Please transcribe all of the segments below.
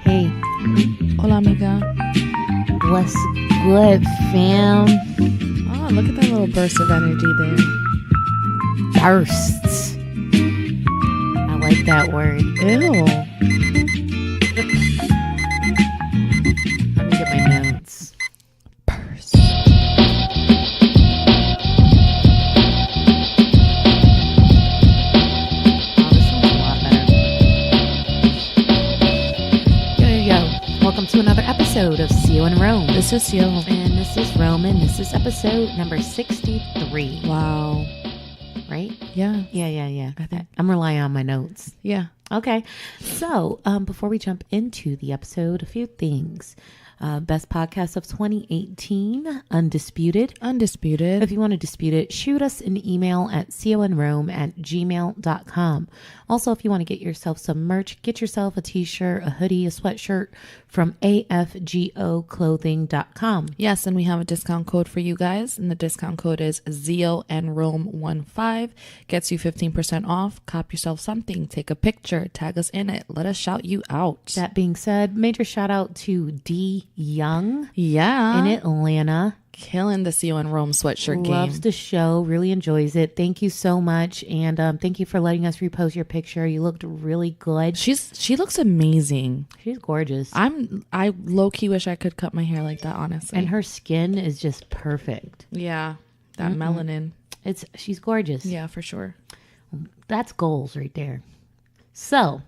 Hey. Hola, amiga. What's good, fam? Oh, look at that little burst of energy there. Bursts. I like that word. Ew. Let me get my notes. Burst. Oh, this one's a lot better. Yo. Welcome to another episode of CEO in Rome. This is Seal. And this is Rome, and this is episode number 63. Wow. Right? Yeah. Yeah. I think. I'm relying on my notes. Yeah. Okay. So, before we jump into the episode, a few things. Best podcast of 2018, Undisputed. Undisputed. If you want to dispute it, shoot us an email at coinrome@gmail.com. Also, if you want to get yourself some merch, get yourself a t-shirt, a hoodie, a sweatshirt from afgoclothing.com. Yes, and we have a discount code for you guys, and the discount code is ZealAndRome15. Gets you 15% off. Cop yourself something. Take a picture. Tag us in it. Let us shout you out. That being said, major shout out to D Young Yeah. in Atlanta. Killing the Seal and Rome sweatshirt game. Loves the show, really enjoys it. Thank you so much, and thank you for letting us repost your picture. You looked really good. She looks amazing. She's gorgeous. I low-key wish I could cut my hair like that, honestly. And her skin is just perfect. Yeah, that melanin. She's gorgeous. Yeah, for sure. That's goals right there. So,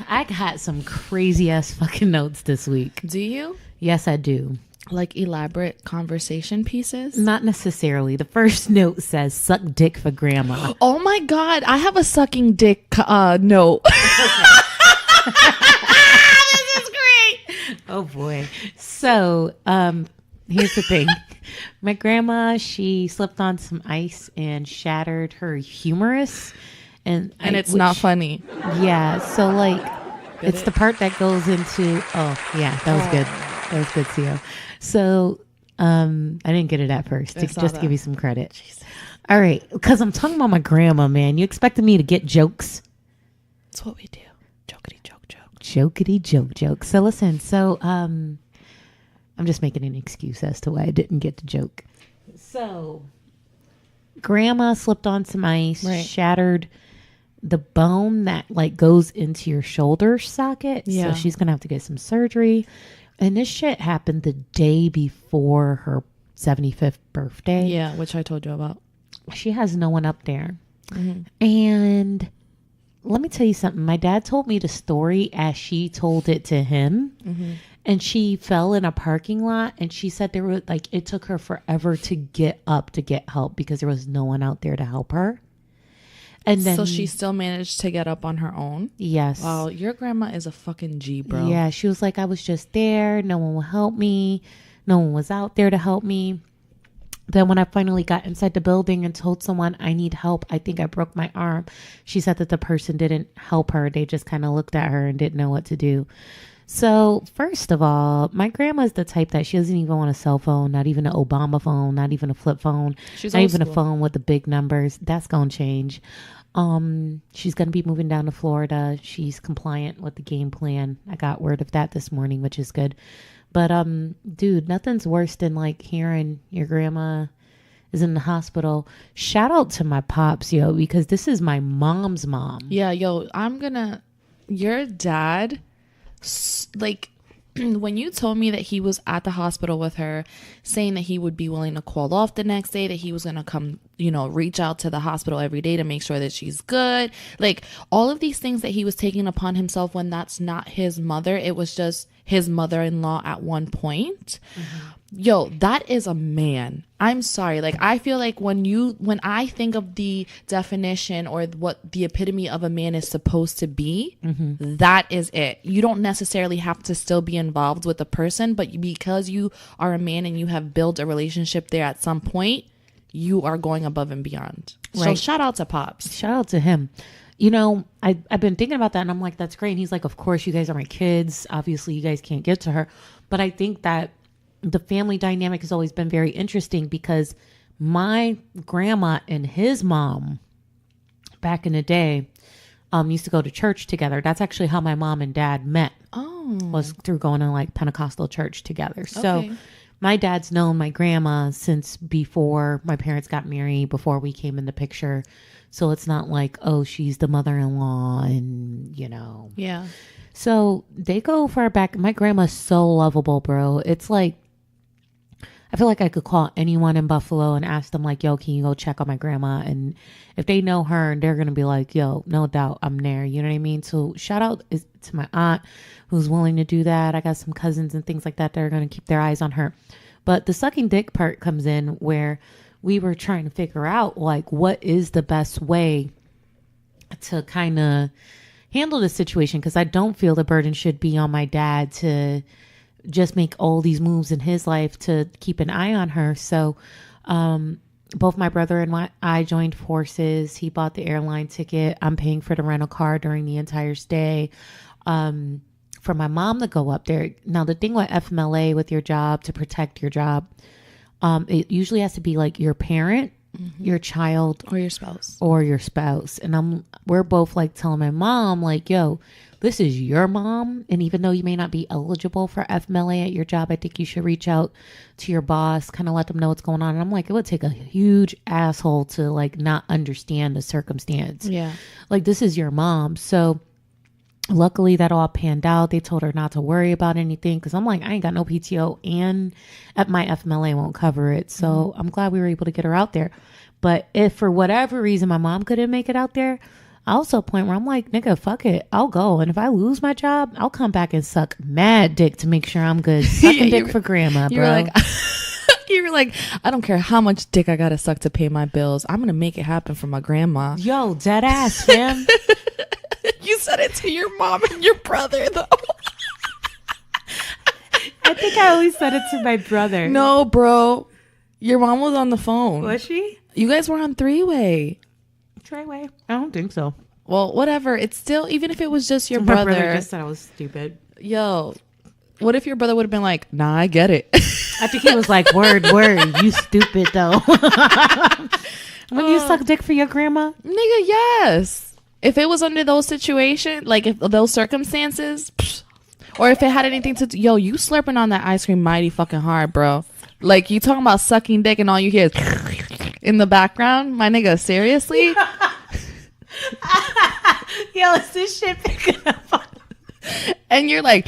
I got some crazy ass fucking notes this week. Do you? Yes, I do. Like elaborate conversation pieces? Not necessarily. The first note says, suck dick for grandma. Oh my God, I have a sucking dick note. This is great. Oh boy. So, here's the thing. My grandma, she slipped on some ice and shattered her humerus. And It's not funny. Yeah. So like, it's the part that goes into, oh yeah, that was good. That was good, Theo. So, I didn't get it at first. Just to give you some credit. Jesus. All right. Because I'm talking about my grandma, man. You expected me to get jokes? That's what we do. Jokety joke. Jokety joke. So listen, I'm just making an excuse as to why I didn't get the joke. So, grandma slipped on some ice, shattered the bone that like goes into your shoulder socket. Yeah. So she's going to have to get some surgery. And this shit happened the day before her 75th birthday. Yeah, which I told you about. She has no one up there. Mm-hmm. And let me tell you something. My dad told me the story as she told it to him. Mm-hmm. And she fell in a parking lot. And she said it took her forever to get up to get help because there was no one out there to help her. And then, so she still managed to get up on her own? Yes. Wow, your grandma is a fucking G, bro. Yeah, she was like, I was just there. No one will help me. No one was out there to help me. Then when I finally got inside the building and told someone I need help, I think I broke my arm. She said that the person didn't help her. They just kind of looked at her and didn't know what to do. So first of all, my grandma's the type that she doesn't even want a cell phone, not even an Obama phone, not even a flip phone, not even a phone with the big numbers. That's going to change. She's going to be moving down to Florida. She's compliant with the game plan. I got word of that this morning, which is good. But, dude, nothing's worse than like hearing your grandma is in the hospital. Shout out to my pops, yo, because this is my mom's mom. Yeah, yo, your dad, like, when you told me that he was at the hospital with her, saying that he would be willing to call off the next day, that he was going to come, reach out to the hospital every day to make sure that she's good. Like, all of these things that he was taking upon himself when that's not his mother. It was just his mother-in-law at one point. Mm-hmm. Yo, that is a man. I'm sorry. Like, I feel like when I think of the definition or what the epitome of a man is supposed to be, that is it. You don't necessarily have to still be involved with the person, but because you are a man and you have built a relationship there at some point, you are going above and beyond. Right. So shout out to Pops. Shout out to him. I've been thinking about that and I'm like, that's great. And he's like, of course, you guys are my kids. Obviously, you guys can't get to her. But I think that the family dynamic has always been very interesting because my grandma and his mom back in the day, used to go to church together. That's actually how my mom and dad met. Oh. Was through going to like Pentecostal church together. So Okay. my dad's known my grandma since before my parents got married, before we came in the picture. So it's not like, oh, she's the mother-in-law and, you know. Yeah. So they go far back. My grandma's so lovable, bro. It's like, I feel like I could call anyone in Buffalo and ask them like, yo, can you go check on my grandma? And if they know her, they're going to be like, yo, no doubt I'm there. You know what I mean? So shout out to my aunt who's willing to do that. I got some cousins and things like that that are going to keep their eyes on her. But the sucking dick part comes in where we were trying to figure out like what is the best way to kind of handle the situation. Because I don't feel the burden should be on my dad to just make all these moves in his life to keep an eye on her. So both my brother and I joined forces. He bought the airline ticket. I'm paying for the rental car during the entire stay for my mom to go up there. Now, the thing with FMLA, with your job, to protect your job, it usually has to be like your parent, your child, Or your spouse. And we're both like telling my mom like, yo, this is your mom. And even though you may not be eligible for FMLA at your job, I think you should reach out to your boss, kind of let them know what's going on. And I'm like, it would take a huge asshole to like not understand the circumstance. Yeah. Like, this is your mom. So luckily that all panned out. They told her not to worry about anything. Cause I'm like, I ain't got no PTO and at my FMLA won't cover it. So I'm glad we were able to get her out there. But if for whatever reason my mom couldn't make it out there, also a point where I'm like, nigga, fuck it. I'll go. And if I lose my job, I'll come back and suck mad dick to make sure I'm good. Sucking dick for grandma, bro. You were like, I don't care how much dick I gotta suck to pay my bills. I'm gonna make it happen for my grandma. Yo, dead ass, fam. You said it to your mom and your brother, though. I think I always said it to my brother. No, bro. Your mom was on the phone. Was she? You guys were on three-way. Treyway? I don't think so. Well, whatever. It's still, even if it was just your My brother just said I was stupid. Yo, what if your brother would have been like, nah, I get it. I think he was like, word, you stupid though. When you suck dick for your grandma? Nigga, yes. If it was under those situations, like if those circumstances, or if it had anything to do, yo, you slurping on that ice cream mighty fucking hard, bro. Like, you talking about sucking dick and all you hear is in the background? My nigga, seriously? Yo, is this shit picking up? And you're like,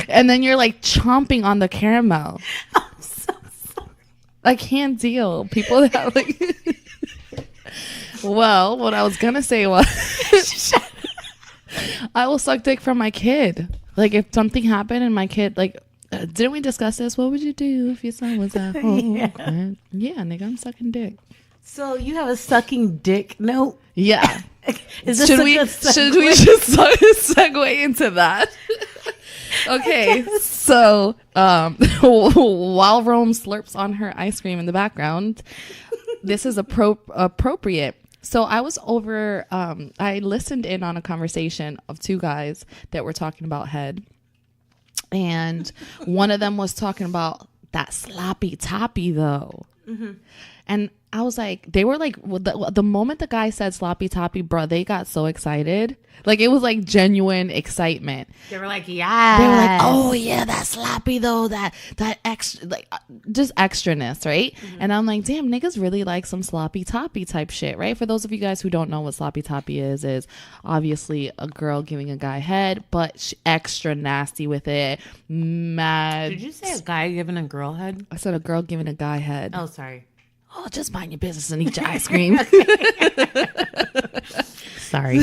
and then you're like chomping on the caramel. I'm so sorry. I can't deal. People that like... Well, what I was gonna say was... I will suck dick from my kid. Like, if something happened and my kid, like... didn't we discuss this? What would you do if your son was at home? Yeah, nigga, I'm sucking dick. So you have a sucking dick note? Yeah. Is this should a we good segue? should we just segue into that? Okay, so while Rome slurps on her ice cream in the background, this is appropriate. So I was over. I listened in on a conversation of two guys that were talking about head. And one of them was talking about that sloppy toppy though. Mm-hmm. And I was like, they were like, the moment the guy said sloppy toppy, bro, they got so excited. Like, it was like genuine excitement. They were like, yeah. They were like, oh yeah, that sloppy though, that extra, like just extraness, right? Mm-hmm. And I'm like, damn, niggas really like some sloppy toppy type shit, right? For those of you guys who don't know what sloppy toppy is obviously a girl giving a guy head, but extra nasty with it. Mad. Did you say a guy giving a girl head? I said a girl giving a guy head. Oh, sorry. Oh, just mind your business and eat your ice cream. Sorry.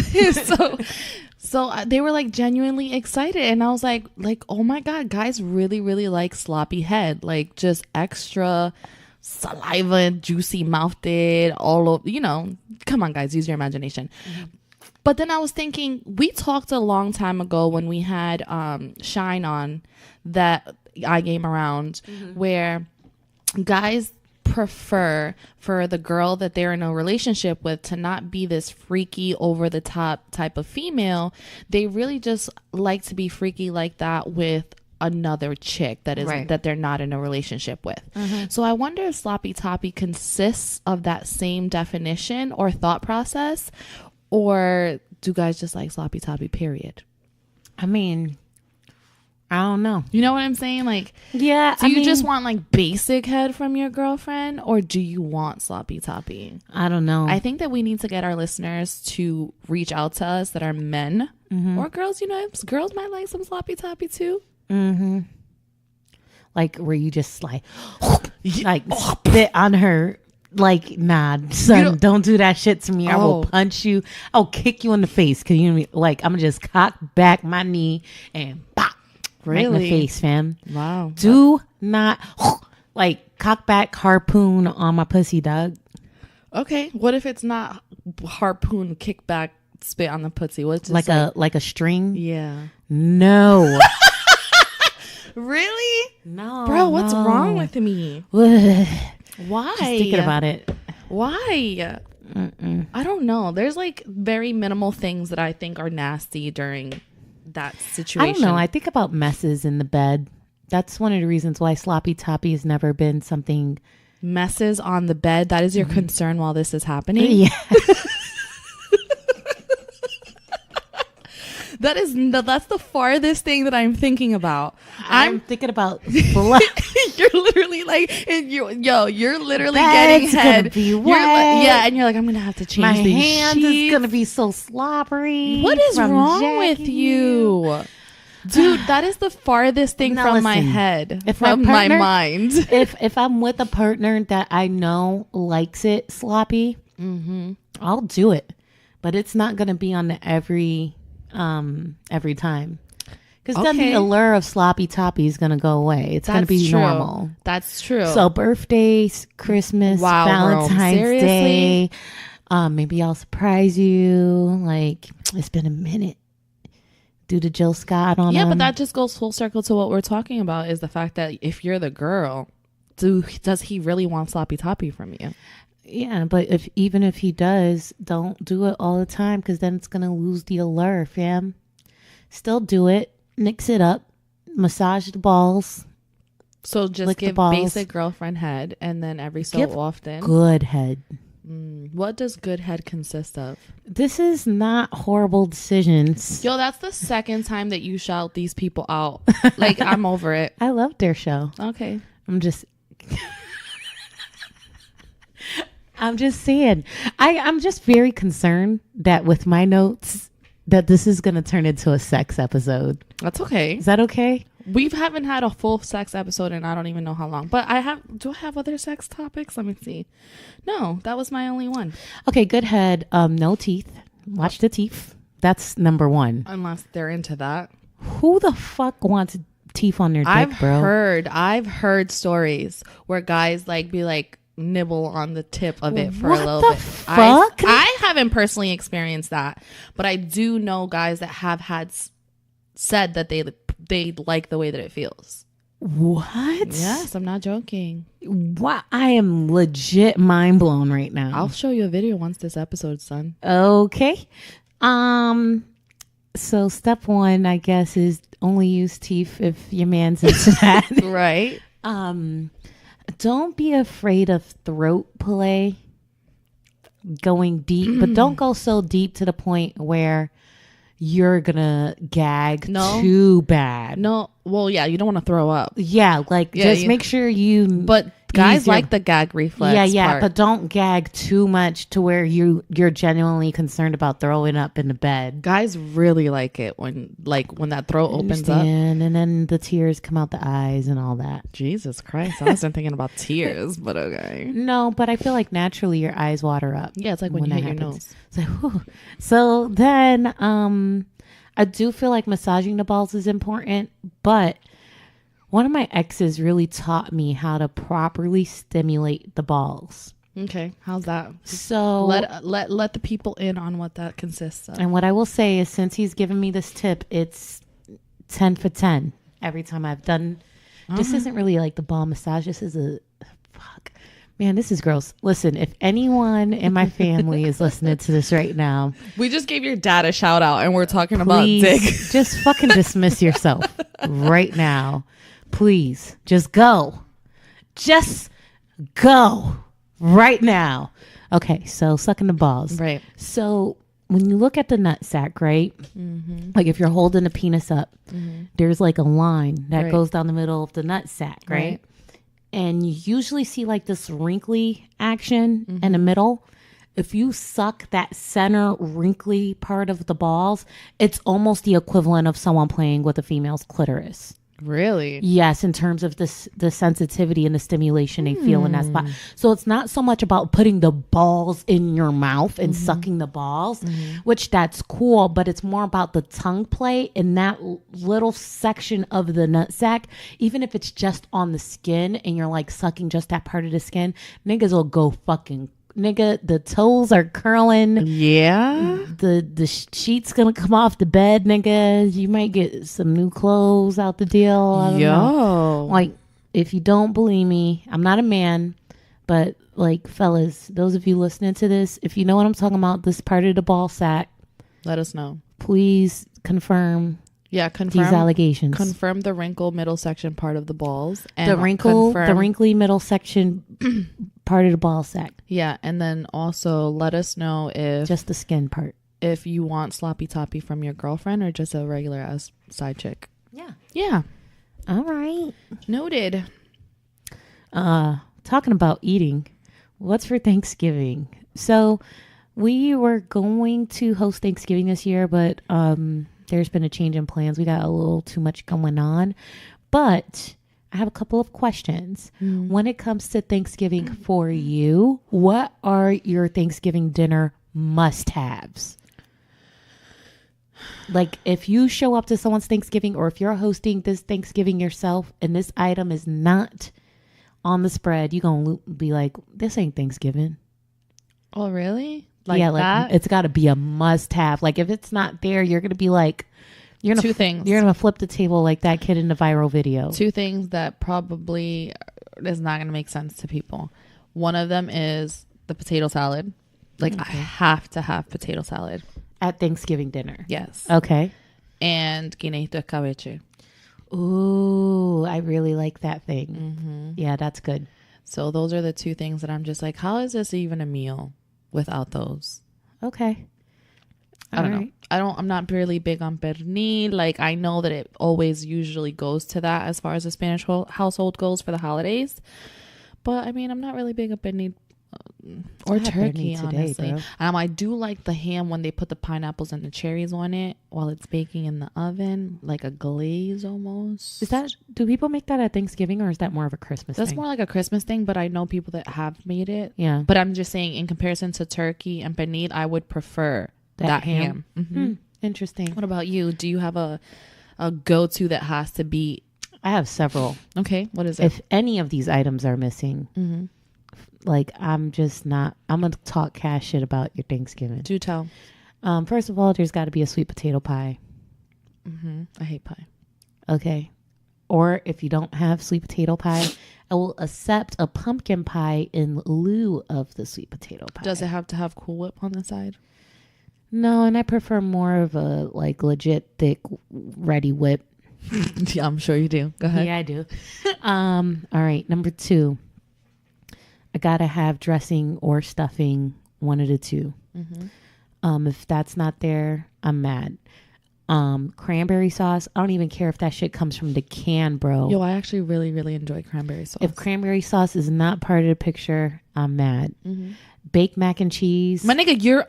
So they were like genuinely excited, and I was like, oh my god, guys really, really like sloppy head, like just extra saliva, juicy mouthed, all over. You know, come on, guys, use your imagination. Mm-hmm. But then I was thinking, we talked a long time ago when we had Shine on that I Game Around, mm-hmm. where guys prefer for the girl that they're in a relationship with to not be this freaky over the top type of female. They really just like to be freaky like that with another chick that is right. that they're not in a relationship with. Mm-hmm. So I wonder if sloppy toppy consists of that same definition or thought process, Or do guys just like sloppy toppy, period? I mean, I don't know. You know what I'm saying? Like, Yeah. do you just want like basic head from your girlfriend, or do you want sloppy toppy? I don't know. I think that we need to get our listeners to reach out to us that are men or girls. You know, girls might like some sloppy toppy too. Mm-hmm. Like where you just like spit on her. Like, nah, son, don't do that shit to me. I will punch you. I'll kick you in the face. Cause you like, I'm gonna just cock back my knee and bop. Right in the face, fam. Wow. Do not like cock back harpoon on my pussy, dog. Okay. What if it's not harpoon, kickback, spit on the pussy? What's like a string? Yeah. No. Really? No. Bro, what's wrong with me? Why? Just thinking about it. Why? I don't know. There's like very minimal things that I think are nasty during that situation. I don't know. I think about messes in the bed. That's one of the reasons why sloppy toppy has never been something. Messes on the bed. That is your concern while this is happening. Yeah. That's the farthest thing that I'm thinking about. I'm thinking about you're literally like you're literally getting head. Gonna be wet. Yeah, and you're like, I'm gonna have to change my these hands sheets. is gonna be so slippery. What is wrong with you? Dude, that is the farthest thing from my head, from my mind. if I'm with a partner that I know likes it sloppy, I'll do it, but it's not gonna be on the every time, because then the allure of sloppy toppy is gonna go away. It's gonna be normal. That's true. So birthdays, Christmas, Valentine's Day, maybe I'll surprise you. Like, it's been a minute. Do the Jill Scott on them. But that just goes full circle to what we're talking about, is the fact that if you're the girl, does he really want sloppy toppy from you? Yeah, but even if he does, don't do it all the time, because then it's gonna lose the allure, fam. Still do it, mix it up, massage the balls. So just give basic girlfriend head, and then every so often good head. What does good head consist of? This is not horrible decisions. Yo, that's the second time that you shout these people out. Like, I'm over it. I love their show. Okay, I'm just saying. I'm just very concerned that with my notes that this is going to turn into a sex episode. That's okay. Is that okay? We haven't had a full sex episode in I don't even know how long. But do I have other sex topics? Let me see. No, that was my only one. Okay, good head. No teeth. Watch the teeth. That's number one. Unless they're into that. Who the fuck wants teeth on their dick, bro? I've heard stories where guys be like nibble on the tip of it for a little bit. Fuck? I haven't personally experienced that, but I do know guys that have said that they like the way that it feels. What? Yes, I'm not joking. What? I am legit mind blown right now. I'll show you a video once this episode's done. Okay. So step one, I guess, is only use teeth if your man's into that. Right. Don't be afraid of throat play, going deep, but don't go so deep to the point where you're gonna gag too bad. No, well, yeah, you don't want to throw up. Yeah, just make sure you. But guys like the gag reflex. Yeah, part. but don't gag too much to where you're genuinely concerned about throwing up in the bed. Guys really like it when that throat opens up, and then the tears come out the eyes and all that. Jesus Christ, I wasn't thinking about tears, but okay. No, but I feel like naturally your eyes water up. Yeah, it's like when you hit your nose. It's like, whew. So then, I do feel like massaging the balls is important, but one of my exes really taught me how to properly stimulate the balls. Okay, how's that? So let the people in on what that consists of. And what I will say is, since he's given me this tip, it's 10 for 10 every time I've done. This isn't really like the ball massage. This is man, this is gross. Listen, if anyone in my family is listening to this right now, we just gave your dad a shout out and we're talking about dick. Just fucking dismiss yourself right now. Please, just go. Just go right now. Okay, so sucking the balls. Right. So when you look at the nut sack, right? Like if you're holding the penis up, there's like a line that goes down the middle of the nut sack, right? And you usually see like this wrinkly action in the middle. If you suck that center wrinkly part of the balls, it's almost the equivalent of someone playing with a female's clitoris. Really? Yes, in terms of this, the sensitivity and the stimulation they feel in that spot. So it's not so much about putting the balls in your mouth and sucking the balls, which that's cool, but it's more about the tongue play in that little section of the nutsack. Even if it's just on the skin and you're like sucking just that part of the skin, niggas will go fucking. Nigga, the toes are curling. Yeah. The sheet's gonna come off the bed, nigga. You might get some new clothes out the deal. I don't know. Like, if you don't believe me, I'm not a man, but like, fellas, those of you listening to this, if you know what I'm talking about, this part of the ball sack, let us know. Please confirm. Yeah, confirm these allegations. Confirm the wrinkle middle section part of the balls, and the wrinkly middle section part of the ball sack. Yeah, and then also let us know if just the skin part. If you want sloppy toppy from your girlfriend or just a regular ass side chick. Yeah. Yeah. All right. Noted. Talking about eating, what's for Thanksgiving? So we were going to host Thanksgiving this year, but there's been a change in plans. We got a little too much going on, but I have a couple of questions. When it comes to Thanksgiving for you, what are your Thanksgiving dinner must-haves? Like, if you show up to someone's Thanksgiving, or if you're hosting this Thanksgiving yourself and this item is not on the spread, you're going to be like, this ain't Thanksgiving. Oh, really? Like, yeah, that? Like, it's got to be a must-have. Like, if it's not there, you're going to be like, you're gonna two things. You're going to flip the table like that kid in the viral video. Two things that probably is not going to make sense to people. One of them is the potato salad. Like, I have to have potato salad. At Thanksgiving dinner? Yes. Okay. And guineo de cabeche. Ooh, I really like that thing. Yeah, that's good. So those are the two things that I'm just like, how is this even a meal without those? Okay. I don't know. I'm not really big on pernil. Like, I know that it always usually goes to that as far as the Spanish household goes for the holidays. But I mean, I'm not really big on pernil or turkey, honestly. I do like the ham when they put the pineapples and the cherries on it while it's baking in the oven, like a glaze almost. Do people make that at Thanksgiving, or is that more of a Christmas thing? That's more like a Christmas thing, but I know people that have made it. Yeah. But I'm just saying, in comparison to turkey and pernil, I would prefer that ham. Interesting. What about you? Do you have a go-to that has to be? I have several. Okay. What is it? If any of these items are missing, like, I'm going to talk cash shit about your Thanksgiving. Do tell. First of all, there's got to be a sweet potato pie. I hate pie. Okay. Or if you don't have sweet potato pie, I will accept a pumpkin pie in lieu of the sweet potato pie. Does it have to have Cool Whip on the side? No, and I prefer more of a like legit thick ready whip. Yeah, I'm sure you do. Go ahead. Yeah, I do. All right, number 2. I gotta have dressing or stuffing, one of the two. If that's not there, I'm mad. Cranberry sauce, I don't even care if that shit comes from the can, bro. Yo, I actually really, really enjoy cranberry sauce. If cranberry sauce is not part of the picture, I'm mad. Baked mac and cheese. My nigga, you're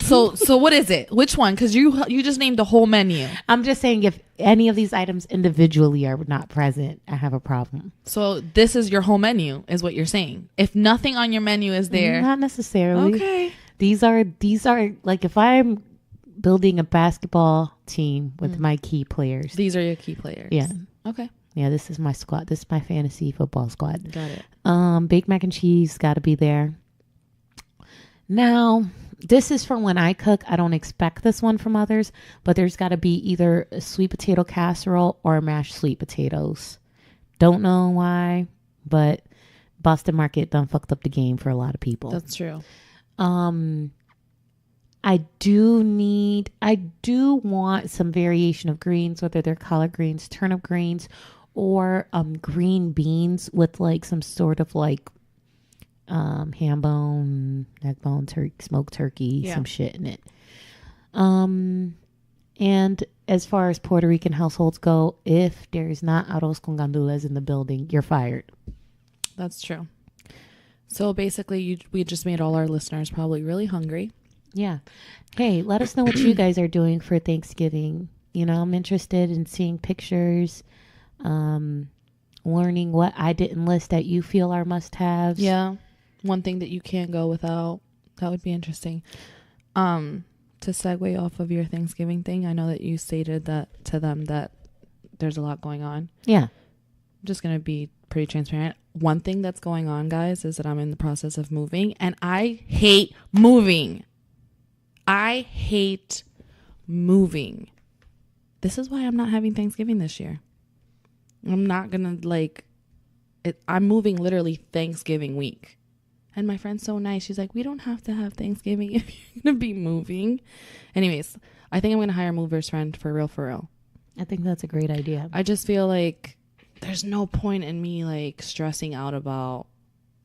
so what is it? Which one? Because you just named the whole menu. I'm just saying, if any of these items individually are not present, I have a problem. So this is your whole menu, is what you're saying. If nothing on your menu is there, not necessarily. Okay. These are like, if I'm building a basketball team with my key players, these are your key players. Yeah. Okay. Yeah, this is my squad. This is my fantasy football squad. Got it. Baked mac and cheese got to be there. Now, this is for when I cook. I don't expect this one from others, but there's got to be either a sweet potato casserole or mashed sweet potatoes. Don't know why, but Boston Market done fucked up the game for a lot of people. That's true. I do want some variation of greens, whether they're collard greens, turnip greens, or green beans with like some sort of like ham bone, neck bone, smoked turkey, some shit in it. And as far as Puerto Rican households go, if there's not arroz con gandules in the building, you're fired. That's true. So basically, we just made all our listeners probably really hungry. Yeah. Hey, let us know what you guys are doing for Thanksgiving. You know, I'm interested in seeing pictures, learning what I didn't list that you feel are must-haves. Yeah. One thing that you can't go without. That would be interesting. To segue off of your Thanksgiving thing, I know that you stated that to them that there's a lot going on. Yeah. I'm just going to be pretty transparent. One thing that's going on, guys, is that I'm in the process of moving, and I hate moving. I hate moving. This is why I'm not having Thanksgiving this year. I'm not going to I'm moving literally Thanksgiving week. And my friend's so nice. She's like, we don't have to have Thanksgiving if you're going to be moving. Anyways, I think I'm going to hire a mover's friend for real, for real. I think that's a great idea. I just feel like there's no point in me stressing out about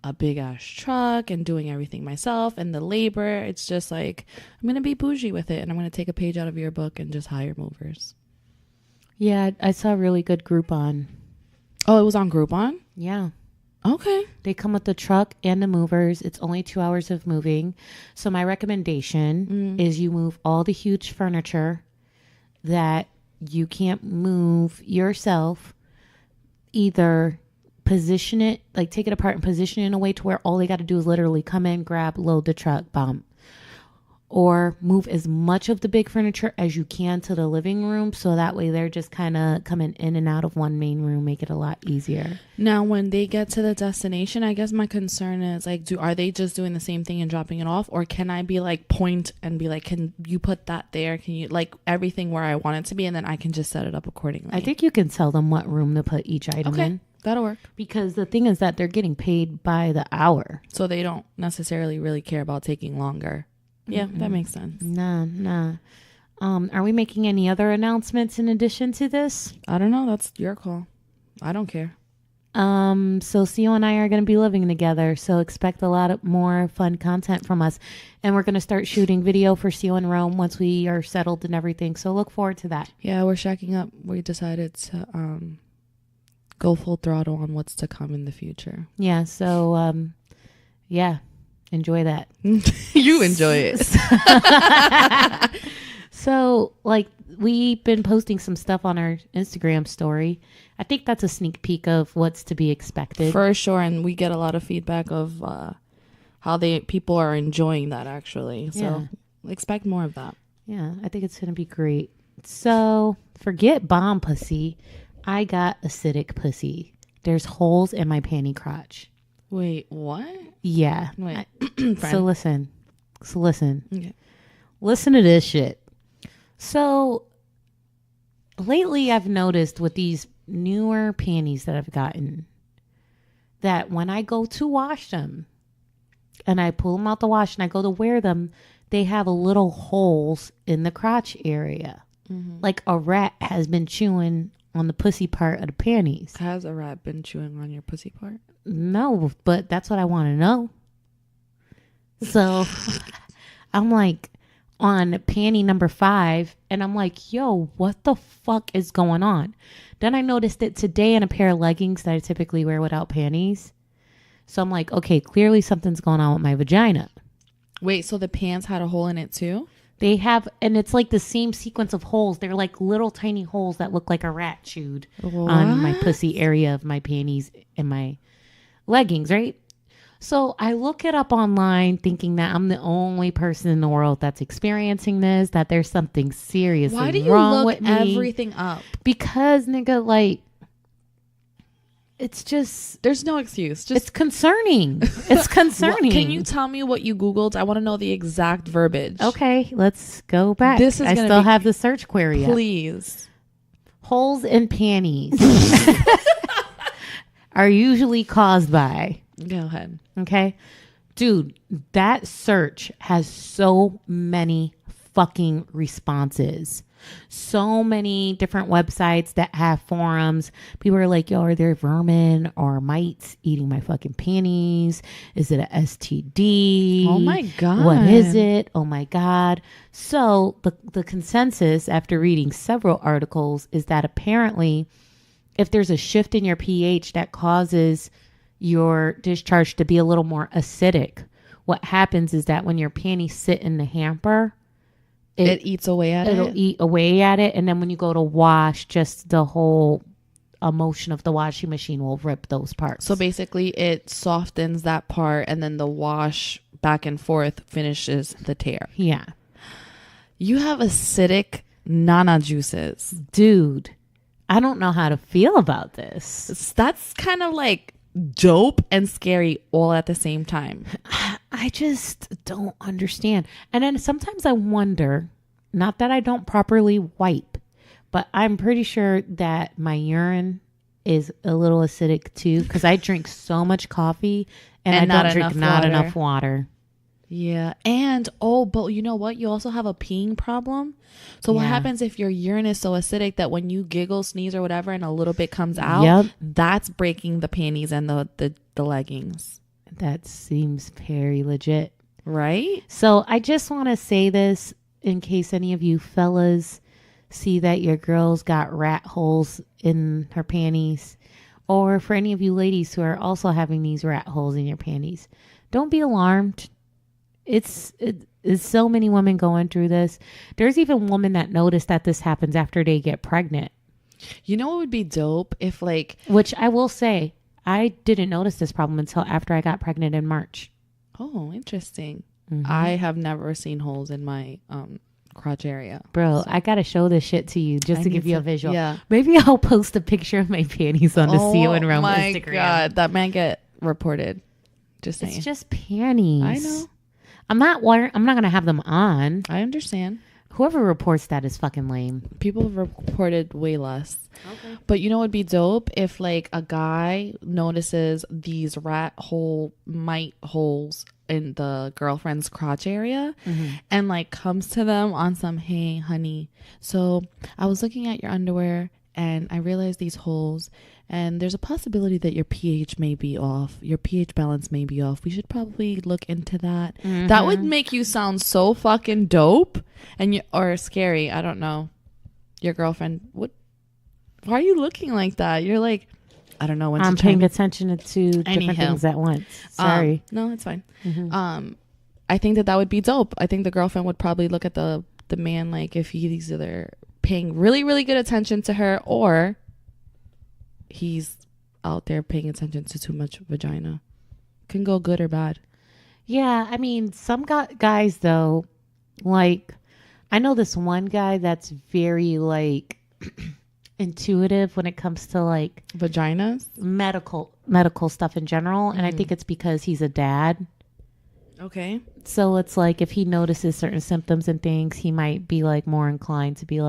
a big ass truck and doing everything myself and the labor. It's just I'm going to be bougie with it, and I'm going to take a page out of your book and just hire movers. Yeah, I saw a really good Groupon. Oh, it was on Groupon? Yeah. Okay. They come with the truck and the movers. It's only 2 hours of moving. So my recommendation is you move all the huge furniture that you can't move yourself. Either position it, take it apart and position it in a way to where all they got to do is literally come in, grab, load the truck, bomb. Or move as much of the big furniture as you can to the living room, so that way they're just kind of coming in and out of one main room, make it a lot easier. Now, when they get to the destination, I guess my concern is are they just doing the same thing and dropping it off, or can I be point and be can you put that there? Can you everything where I want it to be, and then I can just set it up accordingly? I think you can tell them what room to put each item in. That'll work. Because the thing is that they're getting paid by the hour, so they don't necessarily really care about taking longer. Yeah, that makes sense. Nah. Are we making any other announcements in addition to this? I don't know. That's your call. I don't care. So Sio and I are going to be living together. So expect a lot of more fun content from us. And we're going to start shooting video for Sio and Rome once we are settled and everything. So look forward to that. Yeah, we're shacking up. We decided to go full throttle on what's to come in the future. Yeah. So, yeah. Enjoy that. You enjoy it. So, we've been posting some stuff on our Instagram story. I think that's a sneak peek of what's to be expected. For sure. And we get a lot of feedback of how people are enjoying that, actually. So expect more of that. Yeah, I think it's going to be great. So, forget bomb pussy. I got acidic pussy. There's holes in my panty crotch. Wait, what? Yeah. Wait. So listen. Okay. Listen to this shit. So lately I've noticed with these newer panties that I've gotten that when I go to wash them and I pull them out the wash and I go to wear them, they have little holes in the crotch area. Mm-hmm. Like a rat has been chewing on the pussy part of the panties. Has a rat been chewing on your pussy part? No, but that's what I want to know. So I'm on panty number 5 and I'm yo, what the fuck is going on? Then I noticed it today in a pair of leggings that I typically wear without panties. So I'm okay, clearly something's going on with my vagina. Wait, so the pants had a hole in it too? They have, and it's the same sequence of holes. They're little tiny holes that look like a rat chewed on my pussy area of my panties and my leggings, right? So I look it up online thinking that I'm the only person in the world that's experiencing this, that there's something seriously wrong with me. Why do you look everything up? Because, nigga, it's just... There's no excuse. It's concerning. It's concerning. Can you tell me what you Googled? I want to know the exact verbiage. Okay, let's go back. I still have the search query up. Please. Holes in panties are usually caused by... Go ahead. Okay. Dude, that search has so many fucking responses. So many different websites that have forums. People are like, yo, are there vermin or mites eating my fucking panties? Is it a STD? Oh my God. What is it? Oh my God. So the consensus after reading several articles is that apparently if there's a shift in your pH that causes your discharge to be a little more acidic, what happens is that when your panties sit in the hamper, it eats away at it. It'll eat away at it. And then when you go to wash, just the whole motion of the washing machine will rip those parts. So basically it softens that part and then the wash back and forth finishes the tear. Yeah. You have acidic nana juices. Dude, I don't know how to feel about this. That's kind of like dope and scary all at the same time. I just don't understand. And then sometimes I wonder, not that I don't properly wipe, but I'm pretty sure that my urine is a little acidic too because I drink so much coffee and I don't drink enough water. Yeah. And, but you know what? You also have a peeing problem. So what happens if your urine is so acidic that when you giggle, sneeze or whatever and a little bit comes out, that's breaking the panties and the leggings. That seems very legit. Right? So I just want to say this in case any of you fellas see that your girl's got rat holes in her panties, or for any of you ladies who are also having these rat holes in your panties. Don't be alarmed. It's so many women going through this. There's even women that notice that this happens after they get pregnant. You know what would be dope if which I will say, I didn't notice this problem until after I got pregnant in March. Oh, interesting. Mm-hmm. I have never seen holes in my crotch area. Bro, so I got to show this shit to you just to give you a visual. Yeah. Maybe I'll post a picture of my panties on the CEO and Realm Instagram. Oh my God, that might get reported. Just saying. It's just panties. I know. I'm not going to have them on. I understand. Whoever reports that is fucking lame. People have reported way less. Okay. But you know what would be dope if a guy notices these mite holes in the girlfriend's crotch area and comes to them on some, hey honey, so I was looking at your underwear and I realized these holes and there's a possibility that your pH may be off. Your pH balance may be off. We should probably look into that. Mm-hmm. That would make you sound so fucking dope or scary. I don't know. Your girlfriend, why are you looking like that? You're like, I don't know when I'm paying attention to different things at once. Sorry. No, it's fine. Mm-hmm. I think that would be dope. I think the girlfriend would probably look at the man if he's either paying really, really good attention to her or he's out there paying attention to too much vagina. Can go good or bad. Yeah, I mean, some guys though, I know this one guy that's very intuitive when it comes to vaginas, medical stuff in general, and I think it's because he's a dad. Okay. So it's if he notices certain symptoms and things, he might be more inclined to be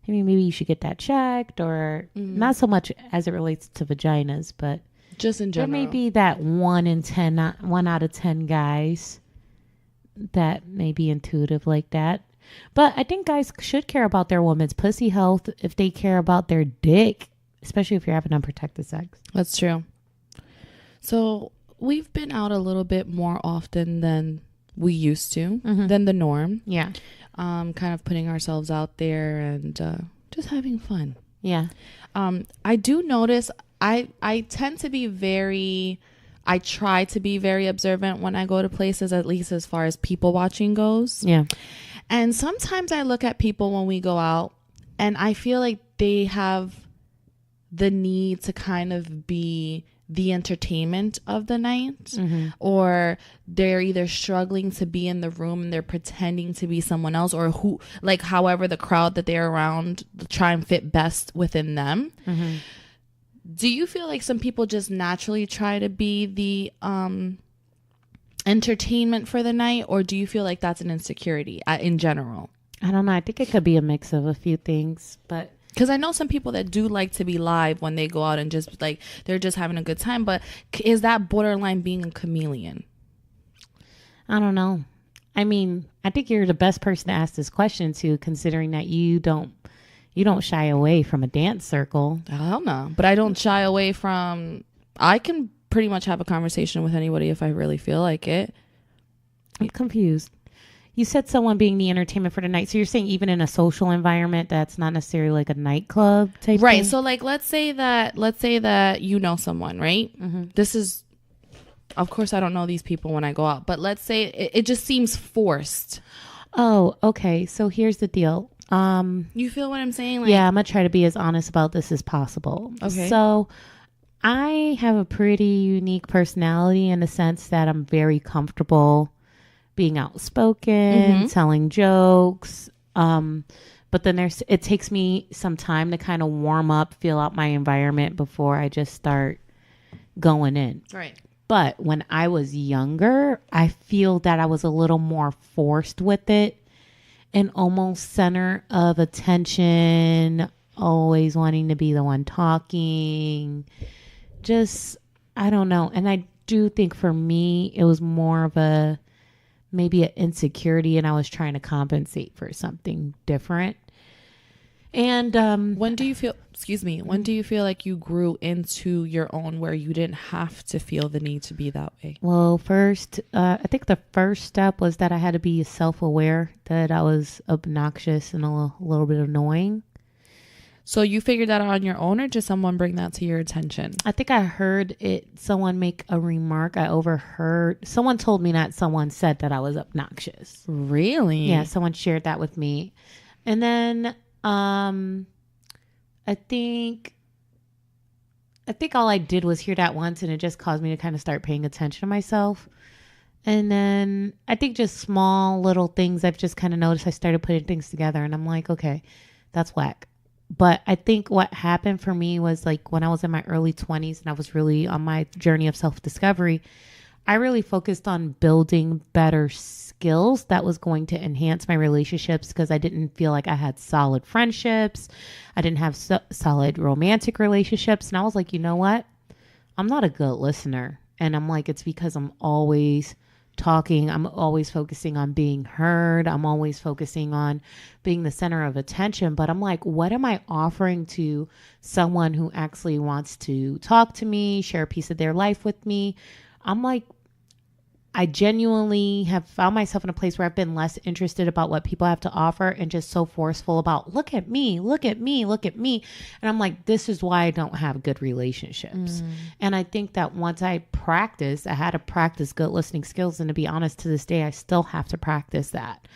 I mean, maybe you should get that checked, or not so much as it relates to vaginas, but just in general. There may be that 1 out of 10 guys that may be intuitive like that. But I think guys should care about their woman's pussy health if they care about their dick, especially if you're having unprotected sex. That's true. So we've been out a little bit more often than we used to, than the norm. Yeah. Kind of putting ourselves out there and just having fun. Yeah. I do notice I tend to be I try to be very observant when I go to places, at least as far as people watching goes. Yeah. And sometimes I look at people when we go out and I feel like they have the need to kind of be the entertainment of the night, or they're either struggling to be in the room and they're pretending to be someone else, or however the crowd that they're around try and fit best within them. Do you feel like some people just naturally try to be the entertainment for the night, or do you feel like that's an insecurity in general? I don't know. I think it could be a mix of a few things, but because I know some people that do like to be live when they go out and just they're just having a good time. But is that borderline being a chameleon? I don't know. I mean, I think you're the best person to ask this question to, considering that you don't shy away from a dance circle. Hell no. But I don't shy away from, I can pretty much have a conversation with anybody if I really feel like it. I'm confused. You said someone being the entertainment for the night. So you're saying even in a social environment that's not necessarily like a nightclub type right thing? So like let's say that you know someone, right? Mm-hmm. This is, of course I don't know these people when I go out, but let's say it just seems forced. Oh, okay. So here's the deal. You feel what I'm saying? Like, yeah, I'm gonna try to be as honest about this as possible. Okay. So I have a pretty unique personality in the sense that I'm very comfortable being outspoken, telling jokes. But then it takes me some time to kind of warm up, feel out my environment before I just start going in. Right. But when I was younger, I feel that I was a little more forced with it and almost center of attention, always wanting to be the one talking. Just, I don't know. And I do think for me, it was more of maybe an insecurity, and I was trying to compensate for something different. And when do you feel like you grew into your own where you didn't have to feel the need to be that way? Well, first, I think the first step was that I had to be self-aware that I was obnoxious and a little bit annoying. So you figured that out on your own, or did someone bring that to your attention? I think I heard someone make a remark. I overheard. Someone told me that someone said that I was obnoxious. Really? Yeah, someone shared that with me. And then I think all I did was hear that once, and it just caused me to kind of start paying attention to myself. And then I think just small little things I've just kind of noticed. I started putting things together, and I'm like, okay, that's whack. But I think what happened for me was like when I was in my early 20s and I was really on my journey of self-discovery, I really focused on building better skills that was going to enhance my relationships, because I didn't feel like I had solid friendships. I didn't have solid romantic relationships. And I was like, you know what? I'm not a good listener. And I'm like, it's because I'm always talking. I'm always focusing on being heard. I'm always focusing on being the center of attention. But I'm like, what am I offering to someone who actually wants to talk to me, share a piece of their life with me? I'm like, I genuinely have found myself in a place where I've been less interested about what people have to offer and just so forceful about, look at me, look at me, look at me. And I'm like, this is why I don't have good relationships. And I think that once I had to practice good listening skills. And to be honest, to this day, I still have to practice that.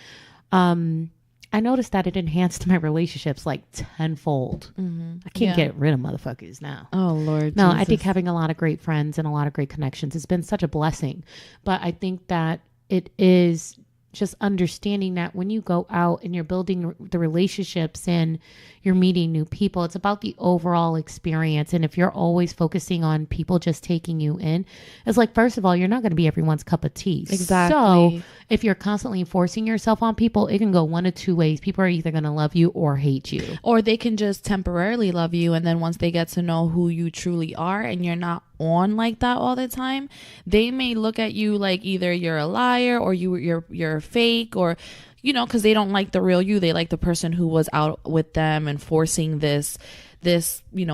I noticed that it enhanced my relationships like tenfold. I can't get rid of motherfuckers now. Oh, Lord. No, Jesus. I think having a lot of great friends and a lot of great connections has been such a blessing. But I think that it is just understanding that when you go out and you're building the relationships and you're meeting new people, it's about the overall experience. And if you're always focusing on people just taking you in, it's like, first of all, you're not going to be everyone's cup of tea. Exactly. So if you're constantly forcing yourself on people, it can go one of two ways. People are either going to love you or hate you. Or they can just temporarily love you, and then once they get to know who you truly are and you're not on like that all the time, they may look at you like either you're a liar or you're fake, or because they don't like the real you. They like the person who was out with them and forcing this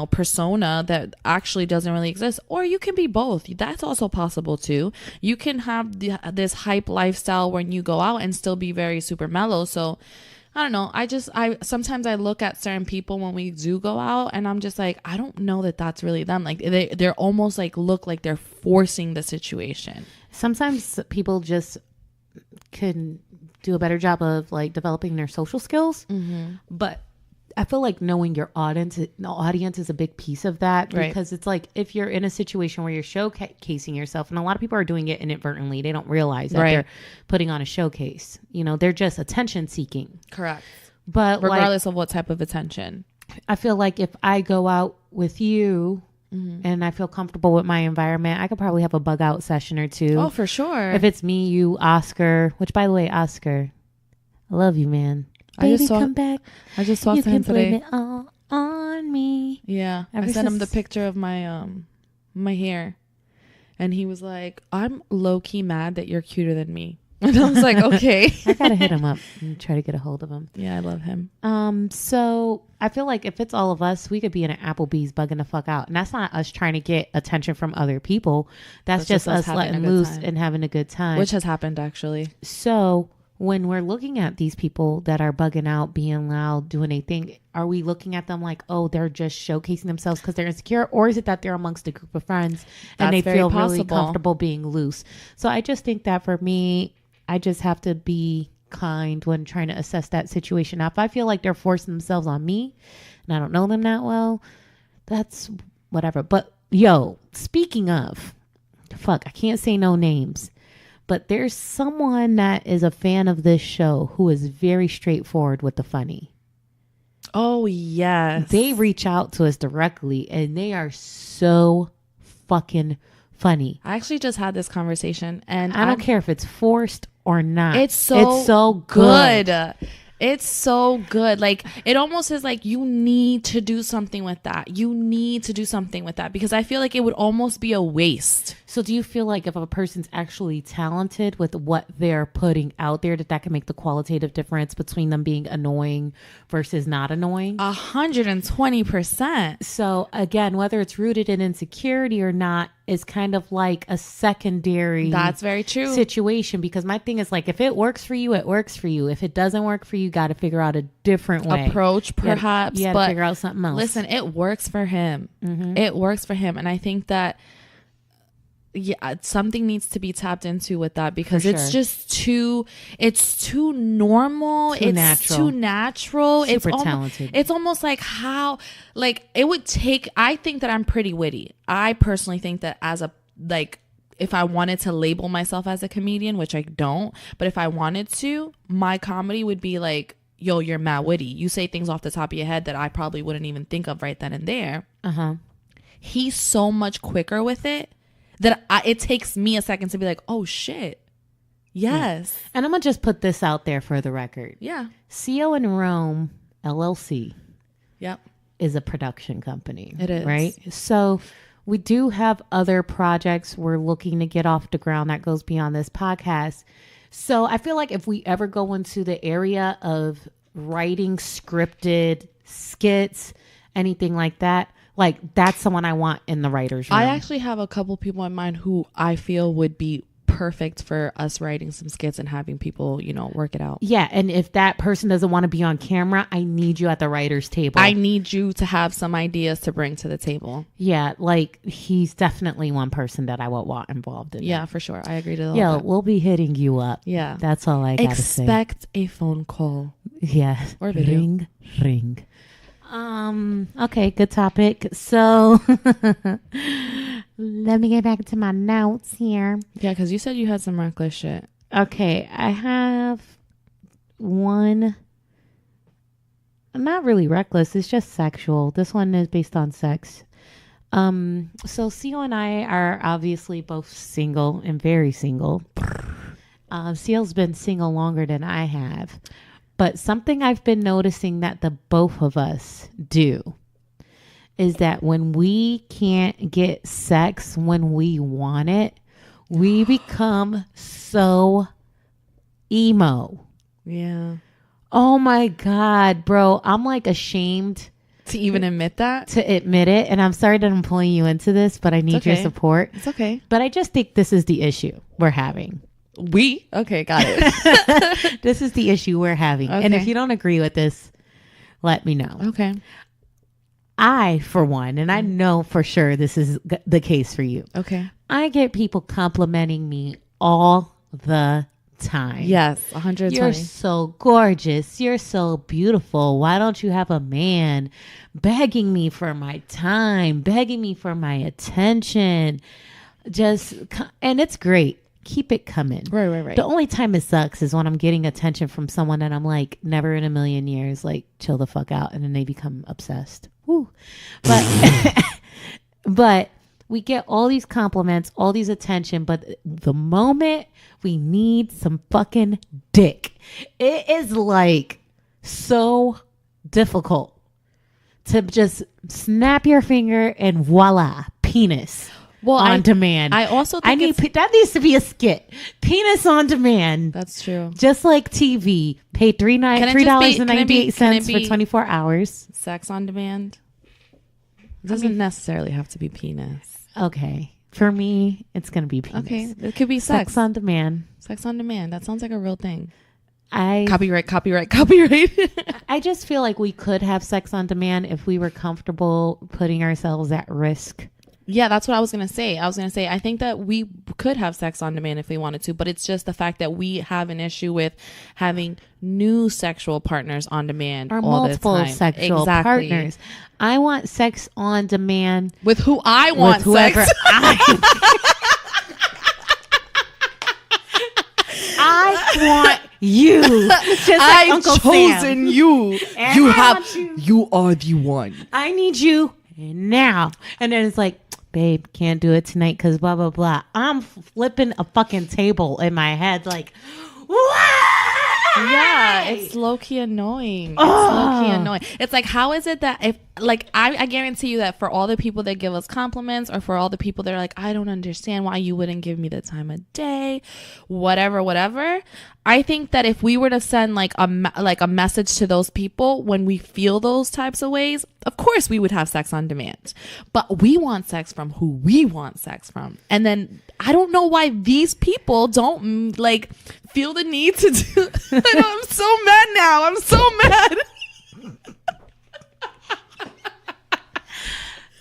persona that actually doesn't really exist. Or you can be both. That's also possible too. You can have this hype lifestyle when you go out and still be very super mellow. So I don't know. I sometimes I look at certain people when we do go out, and I'm just like, I don't know that that's really them. Like they're almost like look like they're forcing the situation. Sometimes people just can do a better job of like developing their social skills. But I feel like knowing your audience is a big piece of that, because it's like if you're in a situation where you're showcasing yourself, and a lot of people are doing it inadvertently, they don't realize that they're putting on a showcase. They're just attention seeking. Correct. But regardless of what type of attention, I feel like if I go out with you and I feel comfortable with my environment, I could probably have a bug out session or two. Oh, for sure. If it's me, you, Oscar, which by the way, Oscar, I love you, man. Baby, come back. I just saw him today. You can blame it all on me. Yeah. I sent him the picture of my my hair, and he was like, I'm low-key mad that you're cuter than me. And I was like, okay. I gotta hit him up and try to get a hold of him. Yeah, I love him. So I feel like if it's all of us, we could be in an Applebee's bugging the fuck out. And that's not us trying to get attention from other people. That's just us letting loose and having a good time. Which has happened, actually. So when we're looking at these people that are bugging out, being loud, doing a thing, are we looking at them like, oh, they're just showcasing themselves because they're insecure? Or is it that they're amongst a group of friends and they feel really comfortable being loose? So I just think that for me, I just have to be kind when trying to assess that situation. Now, if I feel like they're forcing themselves on me and I don't know them that well, that's whatever. But yo, speaking of, fuck, I can't say no names, but there's someone that is a fan of this show who is very straightforward with the funny. Oh, yes. They reach out to us directly and they are so fucking funny. I actually just had this conversation and I don't care if it's forced or not. It's so good. It's so good. Like, it almost is like you need to do something with that. You need to do something with that because I feel like it would almost be a waste. So do you feel like if a person's actually talented with what they're putting out there, that can make the qualitative difference between them being annoying versus not annoying? 120%. So again, whether it's rooted in insecurity or not is kind of like a secondary That's very true. situation, because my thing is like, if it works for you, it works for you. If it doesn't work for you, got to figure out a different way. Approach, perhaps. You gotta figure out something else. Listen, it works for him. Mm-hmm. It works for him. And I think that something needs to be tapped into with that because it's just too normal. It's too natural. Super talented. It's almost like how, like, it would take, I think that I'm pretty witty. I personally think that if I wanted to label myself as a comedian, which I don't, but if I wanted to, my comedy would be like, yo, you're mad witty. You say things off the top of your head that I probably wouldn't even think of right then and there. He's so much quicker with it that it takes me a second to be like, oh shit, yes. And I'm gonna just put this out there for the record. Yeah. CO in Rome LLC. Yep. Is a production company. It is. Right. So we do have other projects we're looking to get off the ground that goes beyond this podcast. So I feel like if we ever go into the area of writing scripted skits, anything like that, like that's someone I want in the writer's room. I actually have a couple people in mind who I feel would be perfect for us writing some skits and having people, work it out. Yeah. And if that person doesn't want to be on camera, I need you at the writer's table. I need you to have some ideas to bring to the table. Yeah. Like he's definitely one person that I would want involved in. Yeah, for sure. I agree to that. Yeah. We'll be hitting you up. Yeah. That's all I gotta say. Expect a phone call. Yeah. Or video. Ring. Okay, good topic. So let me get back to my notes here. Yeah, because you said you had some reckless shit. Okay, I have one. Not really reckless. It's just sexual. This one is based on sex. So CO and I are obviously both single and very single. CO's been single longer than I have. But something I've been noticing that the both of us do is that when we can't get sex when we want it, we become so emo. Yeah. Oh my God, bro. I'm like ashamed to even admit that. To admit it. And I'm sorry that I'm pulling you into this, but I need your support. It's okay. But I just think this is the issue we're having. Okay, got it. This is the issue we're having. Okay. And if you don't agree with this, let me know. Okay. I, for one, and I know for sure this is the case for you. Okay. I get people complimenting me all the time. Yes, 120. You're so gorgeous. You're so beautiful. Why don't you have a man? Begging me for my time, begging me for my attention. And it's great. Keep it coming. Right. The only time it sucks is when I'm getting attention from someone and I'm like, never in a million years, like, chill the fuck out. And then they become obsessed. Woo. But we get all these compliments, all these attention. But the moment we need some fucking dick, it is like so difficult to just snap your finger and voila, penis. on demand. I also think that needs to be a skit. Penis on demand. That's true. Just like TV. Pay $3.98 for 24 hours. Sex on demand. It doesn't necessarily have to be penis. Okay. For me, it's going to be penis. Okay. It could be sex on demand. Sex on demand. That sounds like a real thing. Copyright. I just feel like we could have sex on demand if we were comfortable putting ourselves at risk. Yeah, that's what I was going to say. I think that we could have sex on demand if we wanted to, but it's just the fact that we have an issue with having new sexual partners on demand or all multiple the time. Sexual partners. I want sex on demand with who I want with whoever sex. I want you. Just like I've Uncle chosen Sam. you. And You are the one. I need you now. And then it's like, babe, can't do it tonight because blah, blah, blah. I'm flipping a fucking table in my head like, what? Yeah, it's low-key annoying. It's like, how is it that if, like, I guarantee you that for all the people that give us compliments or for all the people that are like, I don't understand why you wouldn't give me the time of day, whatever. I think that if we were to send like a message to those people when we feel those types of ways, of course we would have sex on demand. But we want sex from who we want sex from. And then I don't know why these people don't like feel the need to do. I know, I'm so mad now. I'm so mad.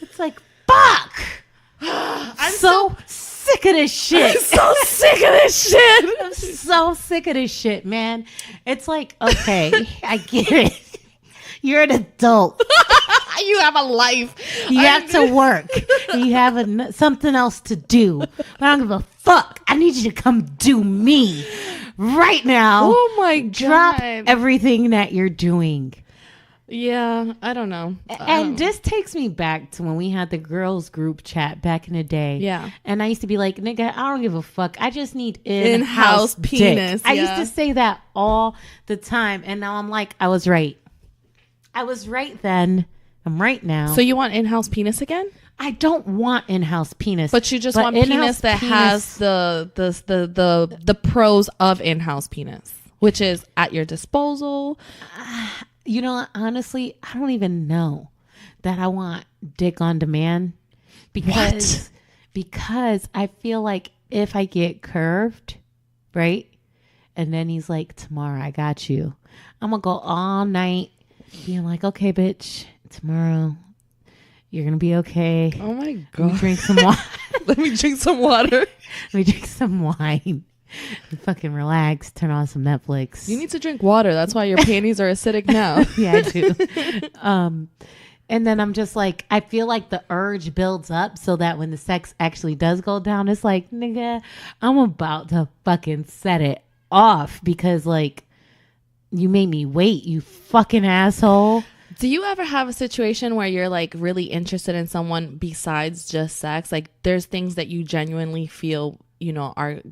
It's like, fuck. I'm so sick of this shit. I'm so sick of this shit. I'm so sick of this shit, man. It's like, okay, I get it. You're an adult. You have a life. You have to work. You have something else to do. But I don't give a fuck. I need you to come do me right now. Oh my God. Drop everything that you're doing. Yeah, I don't know. And this takes me back to when we had the girls group chat back in the day. Yeah. And I used to be like, nigga, I don't give a fuck. I just need in-house penis. Dick. I used to say that all the time. And now I'm like, I was right. I was right then. I'm right now. So you want in-house penis again? I don't want in-house penis. But you just want penis that has the pros of in-house penis, which is at your disposal. You know, honestly, I don't even know that I want dick on demand because I feel like if I get curved, right? And then he's like, tomorrow I got you. I'm going to go all night being like, okay, bitch, tomorrow you're going to be okay. Oh my God. Let me drink some water. Let me drink some water. Let me drink some wine. Fucking relax. Turn on some Netflix. You need to drink water. That's why your panties are acidic now. Yeah, I do. And then I'm just like, I feel like the urge builds up so that when the sex actually does go down, it's like, nigga, I'm about to fucking set it off because like you made me wait, you fucking asshole. Do you ever have a situation where you're like really interested in someone besides just sex? Like there's things that you genuinely feel, you know, are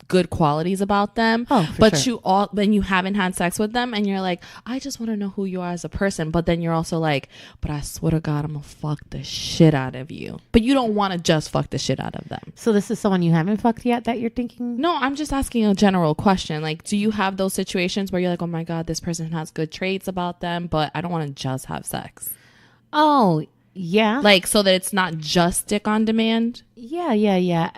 good qualities about them, but sure. Then you haven't had sex with them and you're like, I just want to know who you are as a person, but then you're also like, but I swear to God, I'm gonna fuck the shit out of you, but you don't want to just fuck the shit out of them. So this is someone you haven't fucked yet that you're thinking? No, I'm just asking a general question. Like, do you have those situations where you're like, oh my God, this person has good traits about them, but I don't want to just have sex? Oh yeah, like so that it's not just dick on demand. Yeah.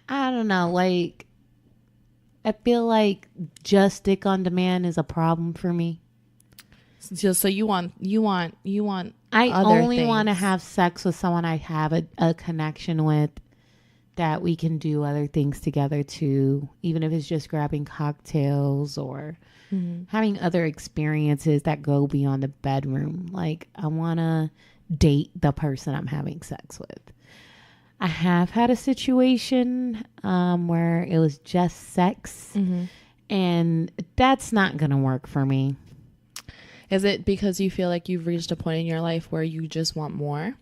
I don't know. Like, I feel like just dick on demand is a problem for me. So you want. I only want to have sex with someone I have a connection with, that we can do other things together too, even if it's just grabbing cocktails or having other experiences that go beyond the bedroom. Like, I want to date the person I'm having sex with. I have had a situation where it was just sex, and that's not going to work for me. Is it because you feel like you've reached a point in your life where you just want more?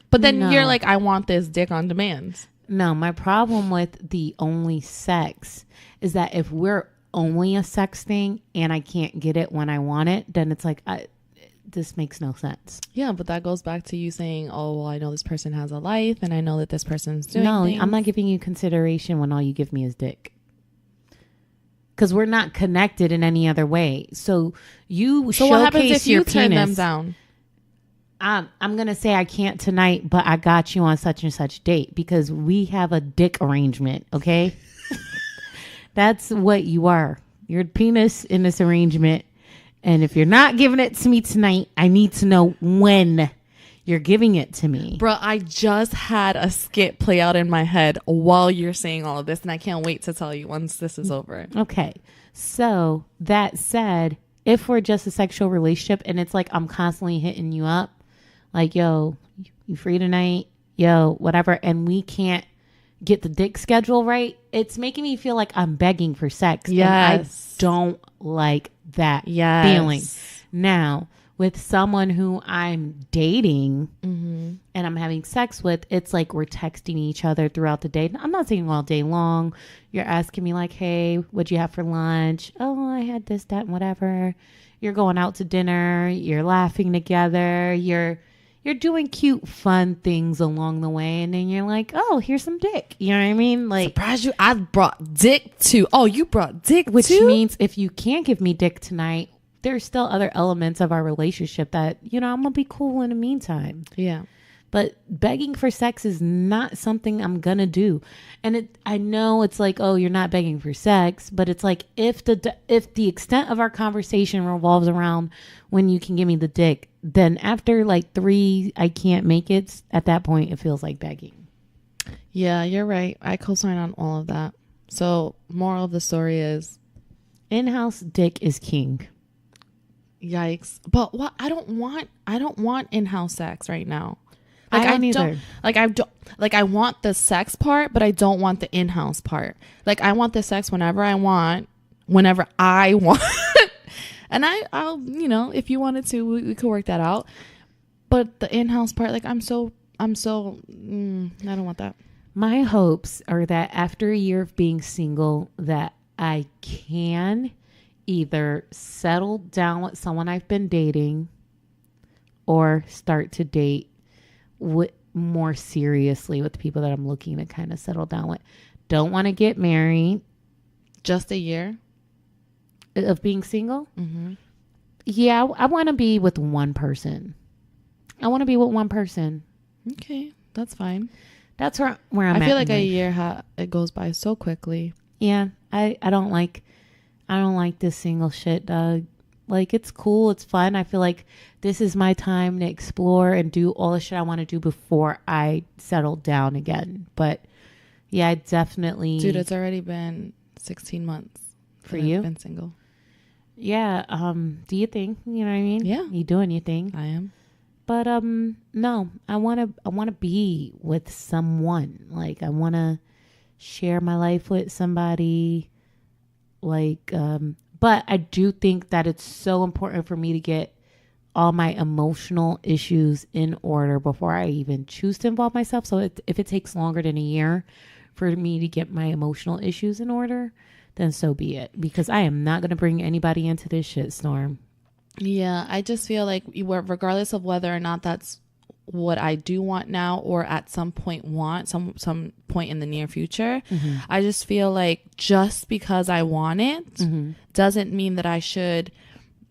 But then you're like, I want this dick on demand. No, my problem with the only sex is that if we're only a sex thing and I can't get it when I want it, then it's like, this makes no sense. Yeah, but that goes back to you saying, oh, well, I know this person has a life and I know that this person's doing things. I'm not giving you consideration when all you give me is dick. Because we're not connected in any other way. So what happens if you turn them down? I'm going to say I can't tonight, but I got you on such and such date because we have a dick arrangement, okay? That's what you are. You're a penis in this arrangement. And if you're not giving it to me tonight, I need to know when you're giving it to me. Bro, I just had a skit play out in my head while you're saying all of this, and I can't wait to tell you once this is over. Okay. So that said, if we're just a sexual relationship and it's like I'm constantly hitting you up, like, yo, you free tonight? Yo, whatever. And we can't get the dick schedule right. It's making me feel like I'm begging for sex. Yes. And I don't like that feeling. Now, with someone who I'm dating and I'm having sex with, it's like we're texting each other throughout the day. I'm not saying all day long. You're asking me like, hey, what'd you have for lunch? Oh, I had this, that, and whatever. You're going out to dinner. You're laughing together. You're doing cute, fun things along the way. And then you're like, oh, here's some dick. You know what I mean? Like, surprise you. I brought dick too. Oh, you brought dick which too? means if you can't give me dick tonight, there's still other elements of our relationship that, I'm going to be cool in the meantime. Yeah. But begging for sex is not something I'm going to do. And I know it's like, oh, you're not begging for sex. But it's like if the extent of our conversation revolves around when you can give me the dick, then after like 3, I can't make it. At that point, it feels like begging. Yeah, you're right. I co-sign on all of that. So moral of the story is in-house dick is king. Yikes. But what I don't want in-house sex right now. Like, I don't either. I want the sex part, but I don't want the in-house part. Like, I want the sex whenever I want. And I'll, if you wanted to, we could work that out. But the in-house part, like, I don't want that. My hopes are that after a year of being single, that I can either settle down with someone I've been dating or start to date more seriously with people that I'm looking to kind of settle down with. Don't want to get married. Just a year of being single? Mm-hmm. Yeah, I want to be with one person. Okay, that's fine. That's where I'm at. I feel like a year it goes by so quickly. Yeah, I don't like this single shit, Doug. Like, it's cool, it's fun. I feel like this is my time to explore and do all the shit I want to do before I settle down again. But yeah, I definitely. Dude, it's already been 16 months for you. I've been single. Yeah. Do you think? You know what I mean? Yeah. You doing your thing? I am. But no, I wanna be with someone. Like, I wanna share my life with somebody. Like, but I do think that it's so important for me to get all my emotional issues in order before I even choose to involve myself. So if it takes longer than a year for me to get my emotional issues in order, then so be it. Because I am not going to bring anybody into this shit storm. Yeah, I just feel like regardless of whether or not that's what I do want now or at some point some point in the near future, mm-hmm. I just feel like just because I want it mm-hmm. doesn't mean that I should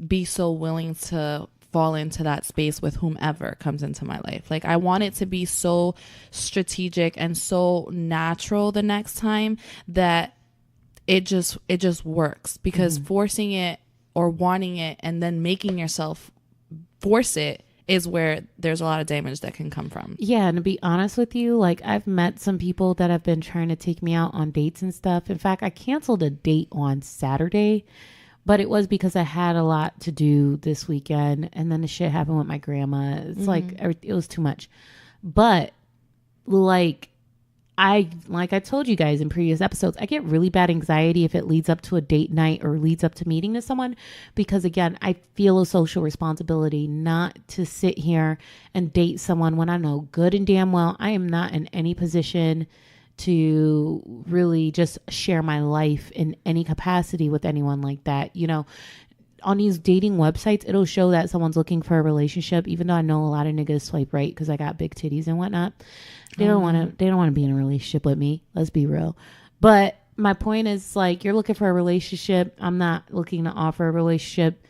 be so willing to fall into that space with whomever comes into my life. Like, I want it to be so strategic and so natural the next time that it just works, because mm-hmm. forcing it or wanting it and then making yourself force it is where there's a lot of damage that can come from. Yeah, and to be honest with you, like, I've met some people that have been trying to take me out on dates and stuff. In fact, I canceled a date on Saturday, but it was because I had a lot to do this weekend, and then the shit happened with my grandma. It's mm-hmm. like, it was too much. But like I told you guys in previous episodes, I get really bad anxiety if it leads up to a date night or leads up to meeting to someone, because again, I feel a social responsibility not to sit here and date someone when I know good and damn well I am not in any position to really just share my life in any capacity with anyone like that. You know, on these dating websites, it'll show that someone's looking for a relationship, even though I know a lot of niggas swipe right because I got big titties and whatnot. They don't want to be in a relationship with me. Let's be real. But my point is, like, you're looking for a relationship. I'm not looking to offer a relationship.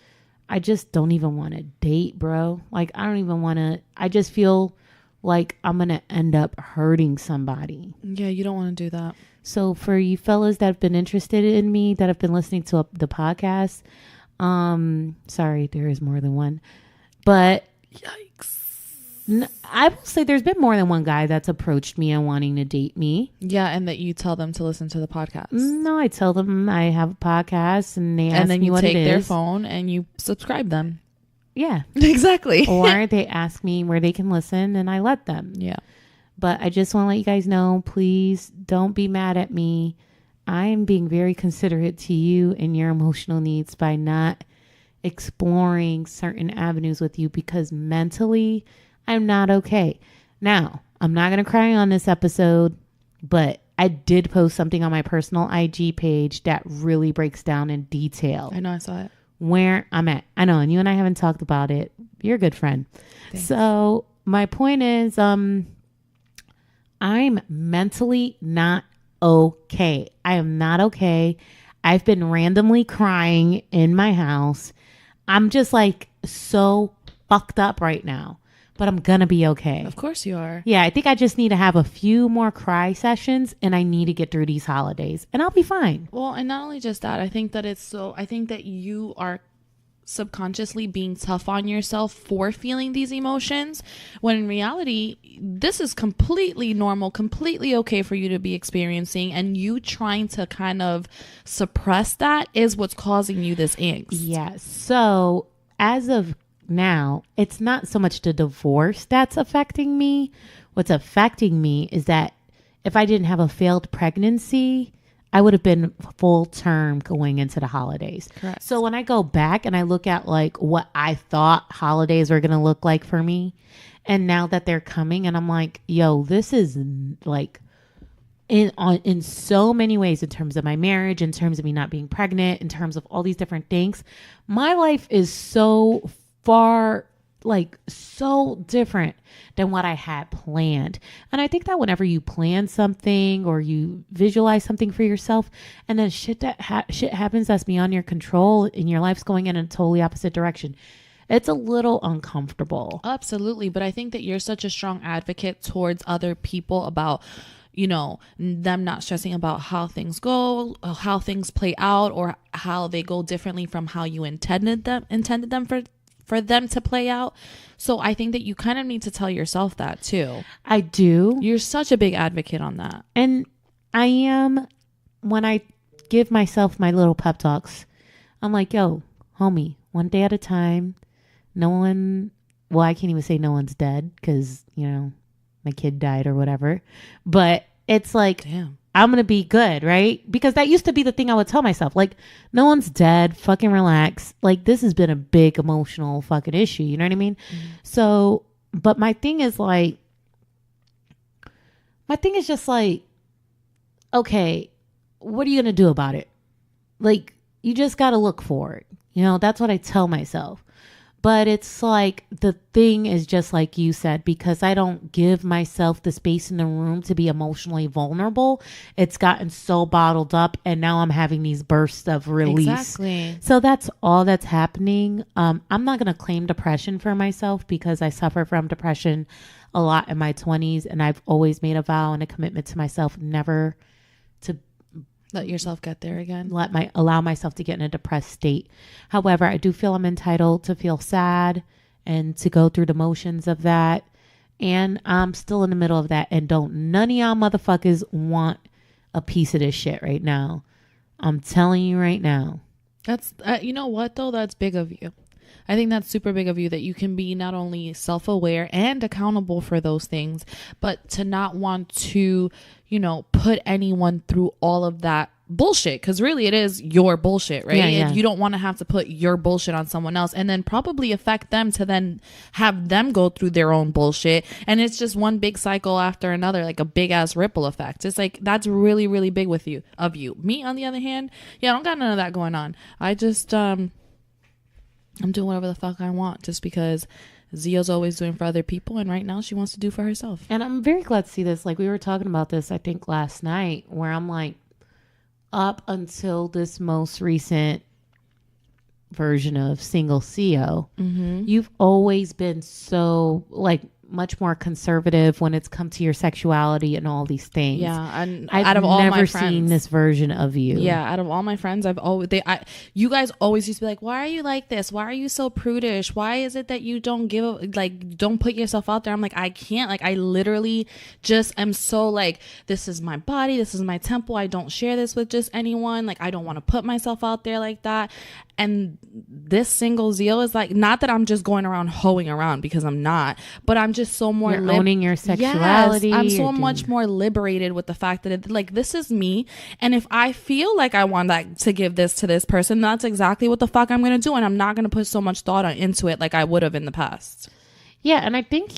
I just don't even want to date, bro. Like, I don't even want to. I just feel like I'm going to end up hurting somebody. Yeah, you don't want to do that. So for you fellas that have been interested in me, that have been listening to the podcast, sorry, there is more than one, but yikes. I will say there's been more than one guy that's approached me and wanting to date me. Yeah, and that you tell them to listen to the podcast. No, I tell them I have a podcast, and they ask then me you what it take is. their phone and you subscribe them. Yeah, exactly. Or they ask me where they can listen, and I let them. Yeah. But I just want to let you guys know, please don't be mad at me. I am being very considerate to you and your emotional needs by not exploring certain avenues with you, because mentally I'm not okay. Now, I'm not going to cry on this episode, but I did post something on my personal IG page that really breaks down in detail. I know, I saw it. Where I'm at. I know, and you and I haven't talked about it. You're a good friend. Thanks. So my point is, I'm mentally not okay. I am not okay. I've been randomly crying in my house. I'm just like so fucked up right now, but I'm gonna be okay. Of course you are. Yeah, I think I just need to have a few more cry sessions, and I need to get through these holidays, and I'll be fine. Well, and not only just that, I think that you are subconsciously being tough on yourself for feeling these emotions, when in reality this is completely normal, completely okay for you to be experiencing, and you trying to kind of suppress that is what's causing you this angst. Yes. So as of now, it's not so much the divorce that's affecting me. What's affecting me is that if I didn't have a failed pregnancy, I would have been full term going into the holidays. Correct. So when I go back and I look at like what I thought holidays were going to look like for me, and now that they're coming, and I'm like, yo, this is like in so many ways, in terms of my marriage, in terms of me not being pregnant, in terms of all these different things, my life is so far, like so different than what I had planned. And I think that whenever you plan something or you visualize something for yourself, and then shit happens that's beyond your control, and your life's going in a totally opposite direction, it's a little uncomfortable. Absolutely. But I think that you're such a strong advocate towards other people about, you know, them not stressing about how things go, how things play out, or how they go differently from how you intended them for them to play out. So I think that you kind of need to tell yourself that too. I do. You're such a big advocate on that. And I am, when I give myself my little pep talks, I'm like, yo, homie, one day at a time. No one, well, I can't even say no one's dead because, you know, my kid died or whatever. But it's like, damn, I'm going to be good, right? Because that used to be the thing I would tell myself. Like, no one's dead. Fucking relax. Like, this has been a big emotional fucking issue. You know what I mean? Mm-hmm. So, but my thing is just like, okay, what are you going to do about it? Like, you just got to look forward. You know, that's what I tell myself. But it's like, the thing is just like you said, because I don't give myself the space in the room to be emotionally vulnerable. It's gotten so bottled up, and now I'm having these bursts of release. Exactly. So that's all that's happening. I'm not going to claim depression for myself, because I suffer from depression a lot in my 20s. And I've always made a vow and a commitment to myself never to let yourself get there again. Allow myself to get in a depressed state. However, I do feel I'm entitled to feel sad and to go through the motions of that. And I'm still in the middle of that. And don't none of y'all motherfuckers want a piece of this shit right now. I'm telling you right now. That's, you know what though? That's big of you. I think that's super big of you, that you can be not only self-aware and accountable for those things, but to not want to, you know, put anyone through all of that bullshit, because really it is your bullshit, right? Yeah. You don't want to have to put your bullshit on someone else and then probably affect them to then have them go through their own bullshit, and it's just one big cycle after another, like a big ass ripple effect. It's like, that's really, really big with you. Me, on the other hand, yeah, I don't got none of that going on. I just I'm doing whatever the fuck I want just because Zio's always doing for other people, and right now she wants to do for herself. And I'm very glad to see this. Like, we were talking about this, I think, last night, where I'm like, up until this most recent version of single CEO, you've always been so, like, much more conservative when it's come to your sexuality and all these things. Yeah, and I've out of all my never friends, seen this version of you. Yeah, out of all my friends, you guys always used to be like, why are you like this? Why are you so prudish? Why is it that you don't don't put yourself out there? I'm like, I can't. Like, I literally just am so like, this is my body, this is my temple. I don't share this with just anyone. Like, I don't want to put myself out there like that. And this single Zio is like, not that I'm just going around hoeing around, because I'm not, but I'm just so more owning your sexuality. Yes, I'm so much more liberated with the fact that like, this is me, and if I feel like I want to give this to this person, that's exactly what the fuck I'm gonna do, and I'm not gonna put so much thought into it like I would have in the past. Yeah, and I think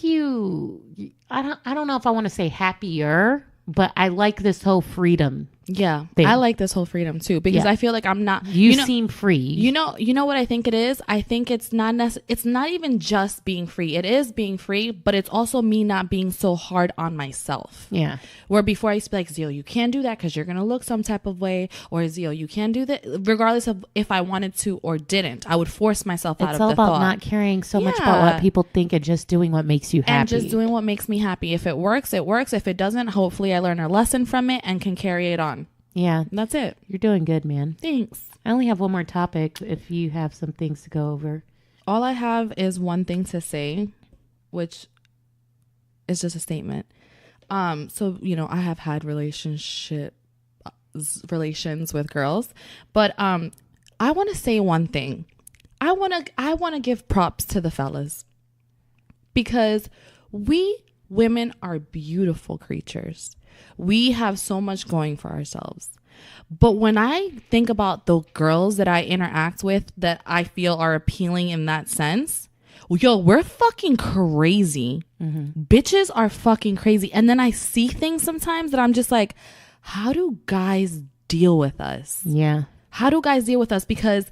I don't know if I want to say happier, but I like this whole freedom. Yeah, thing. I like this whole freedom too, because I feel like I'm not. You seem free. You know what I think it is? I think it's not it's not even just being free. It is being free, but it's also me not being so hard on myself. Yeah. Where before I used to be like, Zio, you can't do that because you're gonna look some type of way, or Zio, you can't do that, regardless of if I wanted to or didn't. I would force myself out of the thought. It's all about not caring so much about what people think and just doing what makes you happy. And just doing what makes me happy. If it works, it works. If it doesn't, hopefully I learn a lesson from it and can carry it on. Yeah. That's it. You're doing good, man. Thanks. I only have one more topic if you have some things to go over. All I have is one thing to say, which is just a statement. So, I have had relations with girls, but I want to say one thing. I want to give props to the fellas, because we women are beautiful creatures. We have so much going for ourselves. But when I think about the girls that I interact with that I feel are appealing in that sense, we're fucking crazy. Mm-hmm. Bitches are fucking crazy. And then I see things sometimes that I'm just like, how do guys deal with us? Yeah. How do guys deal with us? Because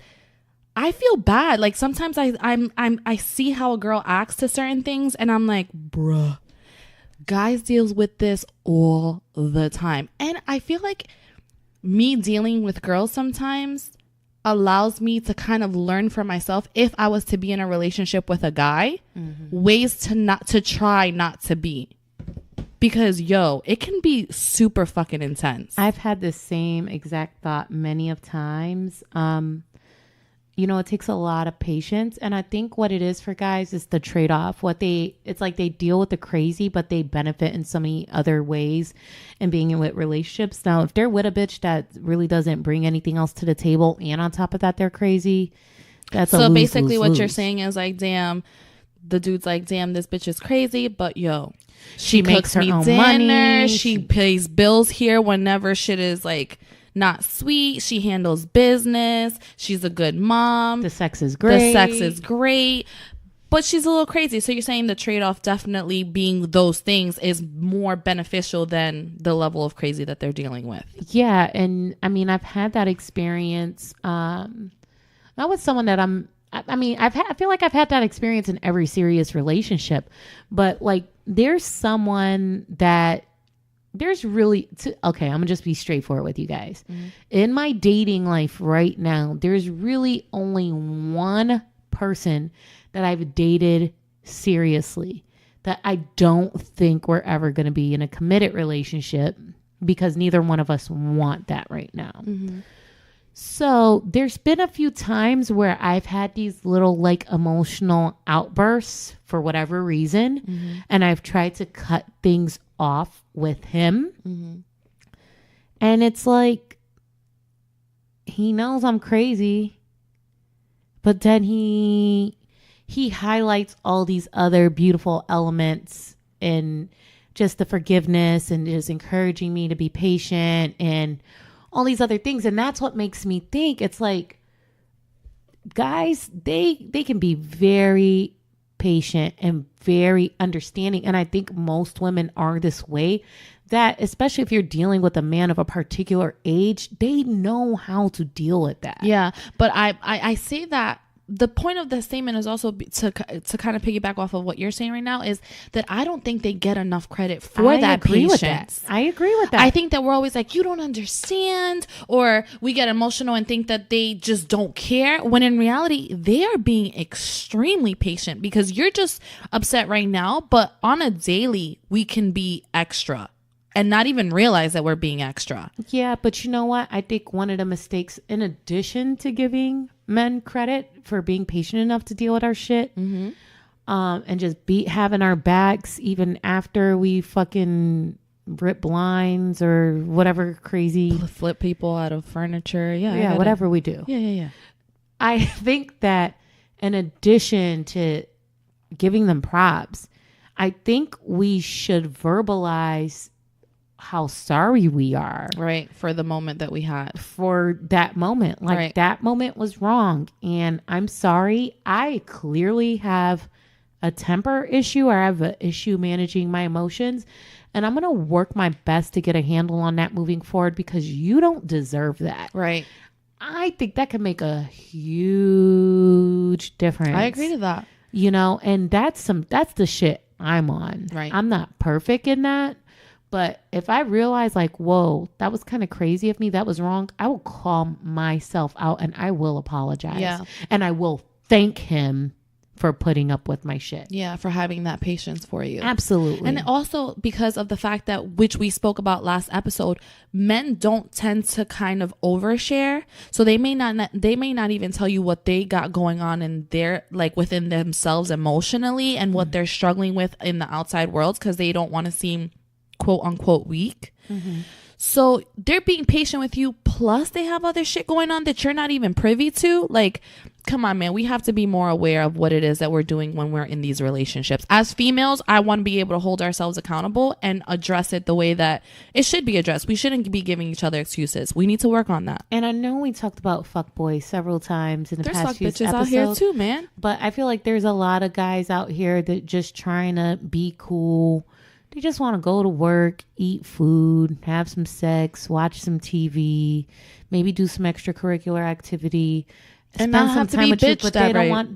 I feel bad. Like, sometimes I see how a girl acts to certain things, and I'm like, bruh. Guys deals with this all the time. And I feel like me dealing with girls sometimes allows me to kind of learn for myself, if I was to be in a relationship with a guy, ways to try not to be. Because it can be super fucking intense. I've had the same exact thought many of times. It takes a lot of patience. And I think what it is for guys is the trade-off. It's like they deal with the crazy, but they benefit in so many other ways in being in with relationships. Now, if they're with a bitch that really doesn't bring anything else to the table, and on top of that, they're crazy, that's a lose, basically lose, what you're lose. saying is like, damn, the dude's like, damn, this bitch is crazy, but she makes her own money. She pays bills here whenever shit is like not sweet. She handles business. She's a good mom. The sex is great. But she's a little crazy. So you're saying the trade-off definitely being those things is more beneficial than the level of crazy that they're dealing with. Yeah. And I mean, I've had that experience. Not with someone that I feel like I've had that experience in every serious relationship, but like there's someone that okay, I'm gonna just be straightforward with you guys. Mm-hmm. In my dating life right now, there's really only one person that I've dated seriously that I don't think we're ever going to be in a committed relationship, because neither one of us want that right now. Mm-hmm. So there's been a few times where I've had these little like emotional outbursts for whatever reason. Mm-hmm. And I've tried to cut things off with him. Mm-hmm. And it's like, he knows I'm crazy, but then he highlights all these other beautiful elements, and just the forgiveness, and just encouraging me to be patient and all these other things. And that's what makes me think it's like, guys, they can be very patient and very understanding. And I think most women are this way, that especially if you're dealing with a man of a particular age, they know how to deal with that. Yeah. But I say that the point of the statement is also to kind of piggyback off of what you're saying right now is that I don't think they get enough credit for that patience. I agree with that. I think that we're always like, you don't understand, or we get emotional and think that they just don't care, when in reality, they are being extremely patient, because you're just upset right now, but on a daily, we can be extra and not even realize that we're being extra. Yeah, but you know what? I think one of the mistakes, in addition to giving men credit for being patient enough to deal with our shit, and just having our backs even after we fucking rip blinds or whatever crazy, flip people out of furniture. Yeah, whatever we do. Yeah. I think that in addition to giving them props, I think we should verbalize how sorry we are, right, for the moment that we had, for that moment. Like, right, that moment was wrong, and I'm sorry. I clearly have a temper issue, or I have an issue managing my emotions, and I'm gonna work my best to get a handle on that moving forward, because you don't deserve that. Right. I think that can make a huge difference. I agree to that. You know, and that's the shit I'm on. Right. I'm not perfect in that. But if I realize, like, whoa, that was kind of crazy of me, that was wrong, I will call myself out and I will apologize. Yeah. And I will thank him for putting up with my shit. Yeah, for having that patience for you. Absolutely. And also because of the fact that, which we spoke about last episode, men don't tend to kind of overshare. So they may not even tell you what they got going on in their, like, within themselves emotionally, and what they're struggling with in the outside world, because they don't want to seem quote unquote weak. So they're being patient with you, plus they have other shit going on that you're not even privy to. Like, come on, man, we have to be more aware of what it is that we're doing when we're in these relationships. As females, I want to be able to hold ourselves accountable and address it the way that it should be addressed. We shouldn't be giving each other excuses. We need to work on that. And I know we talked about fuckboys several times in the past few episodes. There's fuck bitches out here too, man. But I feel like there's a lot of guys out here that just trying to be cool. They just want to go to work, eat food, have some sex, watch some TV, maybe do some extracurricular activity, and spend some time with you, but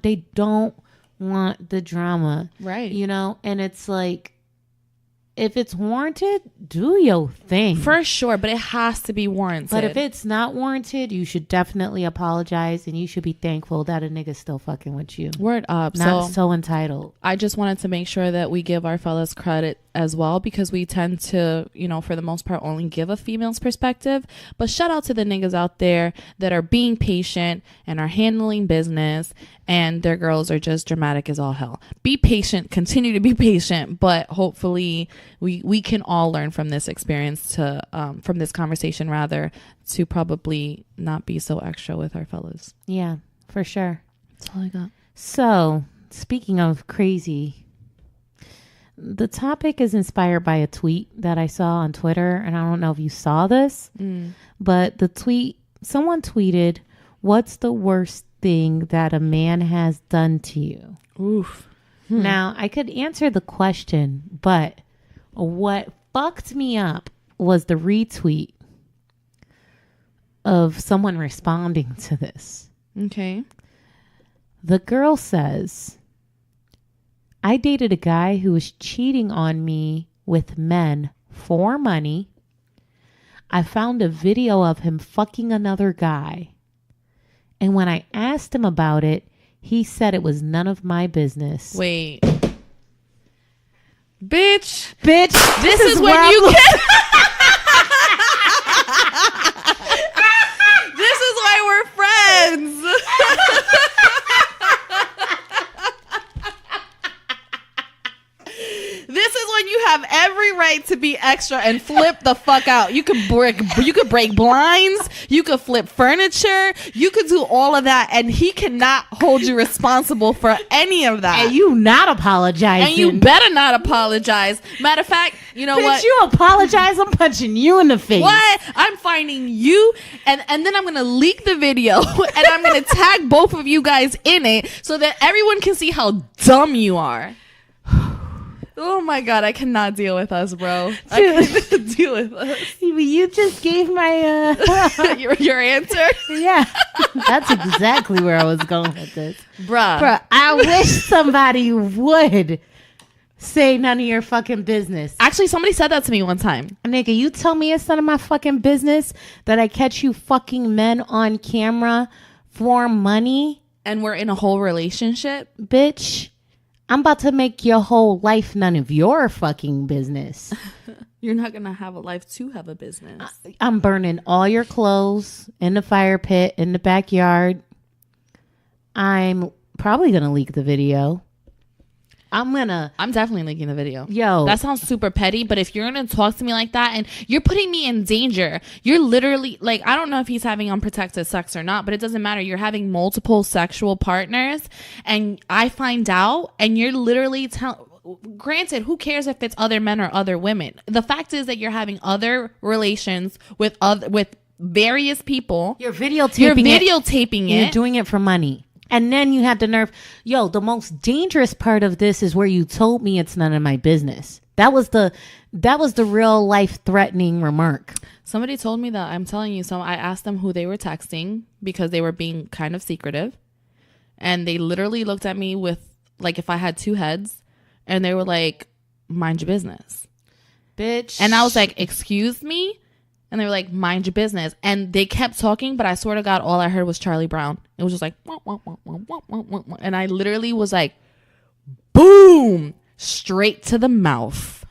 they don't want the drama. Right. You know, and it's like, if it's warranted, do your thing. For sure, but it has to be warranted. But if it's not warranted, you should definitely apologize, and you should be thankful that a nigga's still fucking with you. Word up. Not so entitled. I just wanted to make sure that we give our fellas credit as well, because we tend to, you know, for the most part, only give a female's perspective. But shout out to the niggas out there that are being patient and are handling business, and their girls are just dramatic as all hell. Be patient, continue to be patient, but hopefully we can all learn from this experience to from this conversation rather, to probably not be so extra with our fellas. Yeah, for sure. That's all I got. So, speaking of crazy, the topic is inspired by a tweet that I saw on Twitter, and I don't know if you saw this, but the tweet, someone tweeted, "What's the worst thing that a man has done to you?" Oof. Now, I could answer the question, but what fucked me up was the retweet of someone responding to this. Okay. The girl says, "I dated a guy who was cheating on me with men for money. I found a video of him fucking another guy. And when I asked him about it, he said it was none of my business." Wait. Bitch, this is when you get... This is why we're friends. This is when you have every right to be extra and flip the fuck out. You could break blinds, you could flip furniture, you could do all of that, and he cannot hold you responsible for any of that. And you not apologizing. And you better not apologize. Matter of fact, you know what? You apologize, I'm punching you in the face. What? I'm finding you, and then I'm gonna leak the video, and I'm gonna tag both of you guys in it so that everyone can see how dumb you are. Oh my God, I cannot deal with us, bro. I cannot deal with us. You just gave my your answer? Yeah. That's exactly where I was going with this. Bruh. I wish somebody would say none of your fucking business. Actually, somebody said that to me one time. Nigga, you tell me it's none of my fucking business that I catch you fucking men on camera for money? And we're in a whole relationship? Bitch, I'm about to make your whole life none of your fucking business. You're not going to have a life to have a business. I'm burning all your clothes in the fire pit in the backyard. I'm probably going to leak the video. I'm definitely linking the video. Yo. That sounds super petty, but if you're going to talk to me like that and you're putting me in danger, you're literally like, I don't know if he's having unprotected sex or not, but it doesn't matter. You're having multiple sexual partners and I find out and you're literally granted, who cares if it's other men or other women? The fact is that you're having other relations with various people. You're videotaping it. You're doing it for money. And then you had the nerve. Yo, the most dangerous part of this is where you told me it's none of my business. That was the real life threatening remark. Somebody told me that. I'm telling you. So I asked them who they were texting because they were being kind of secretive. And they literally looked at me with like if I had two heads. And they were like, mind your business. Bitch. And I was like, excuse me? And they were like, mind your business. And they kept talking, but I swear to God, all I heard was Charlie Brown. It was just like, wah, wah, wah, wah, wah, wah, wah. And I literally was like, boom, straight to the mouth.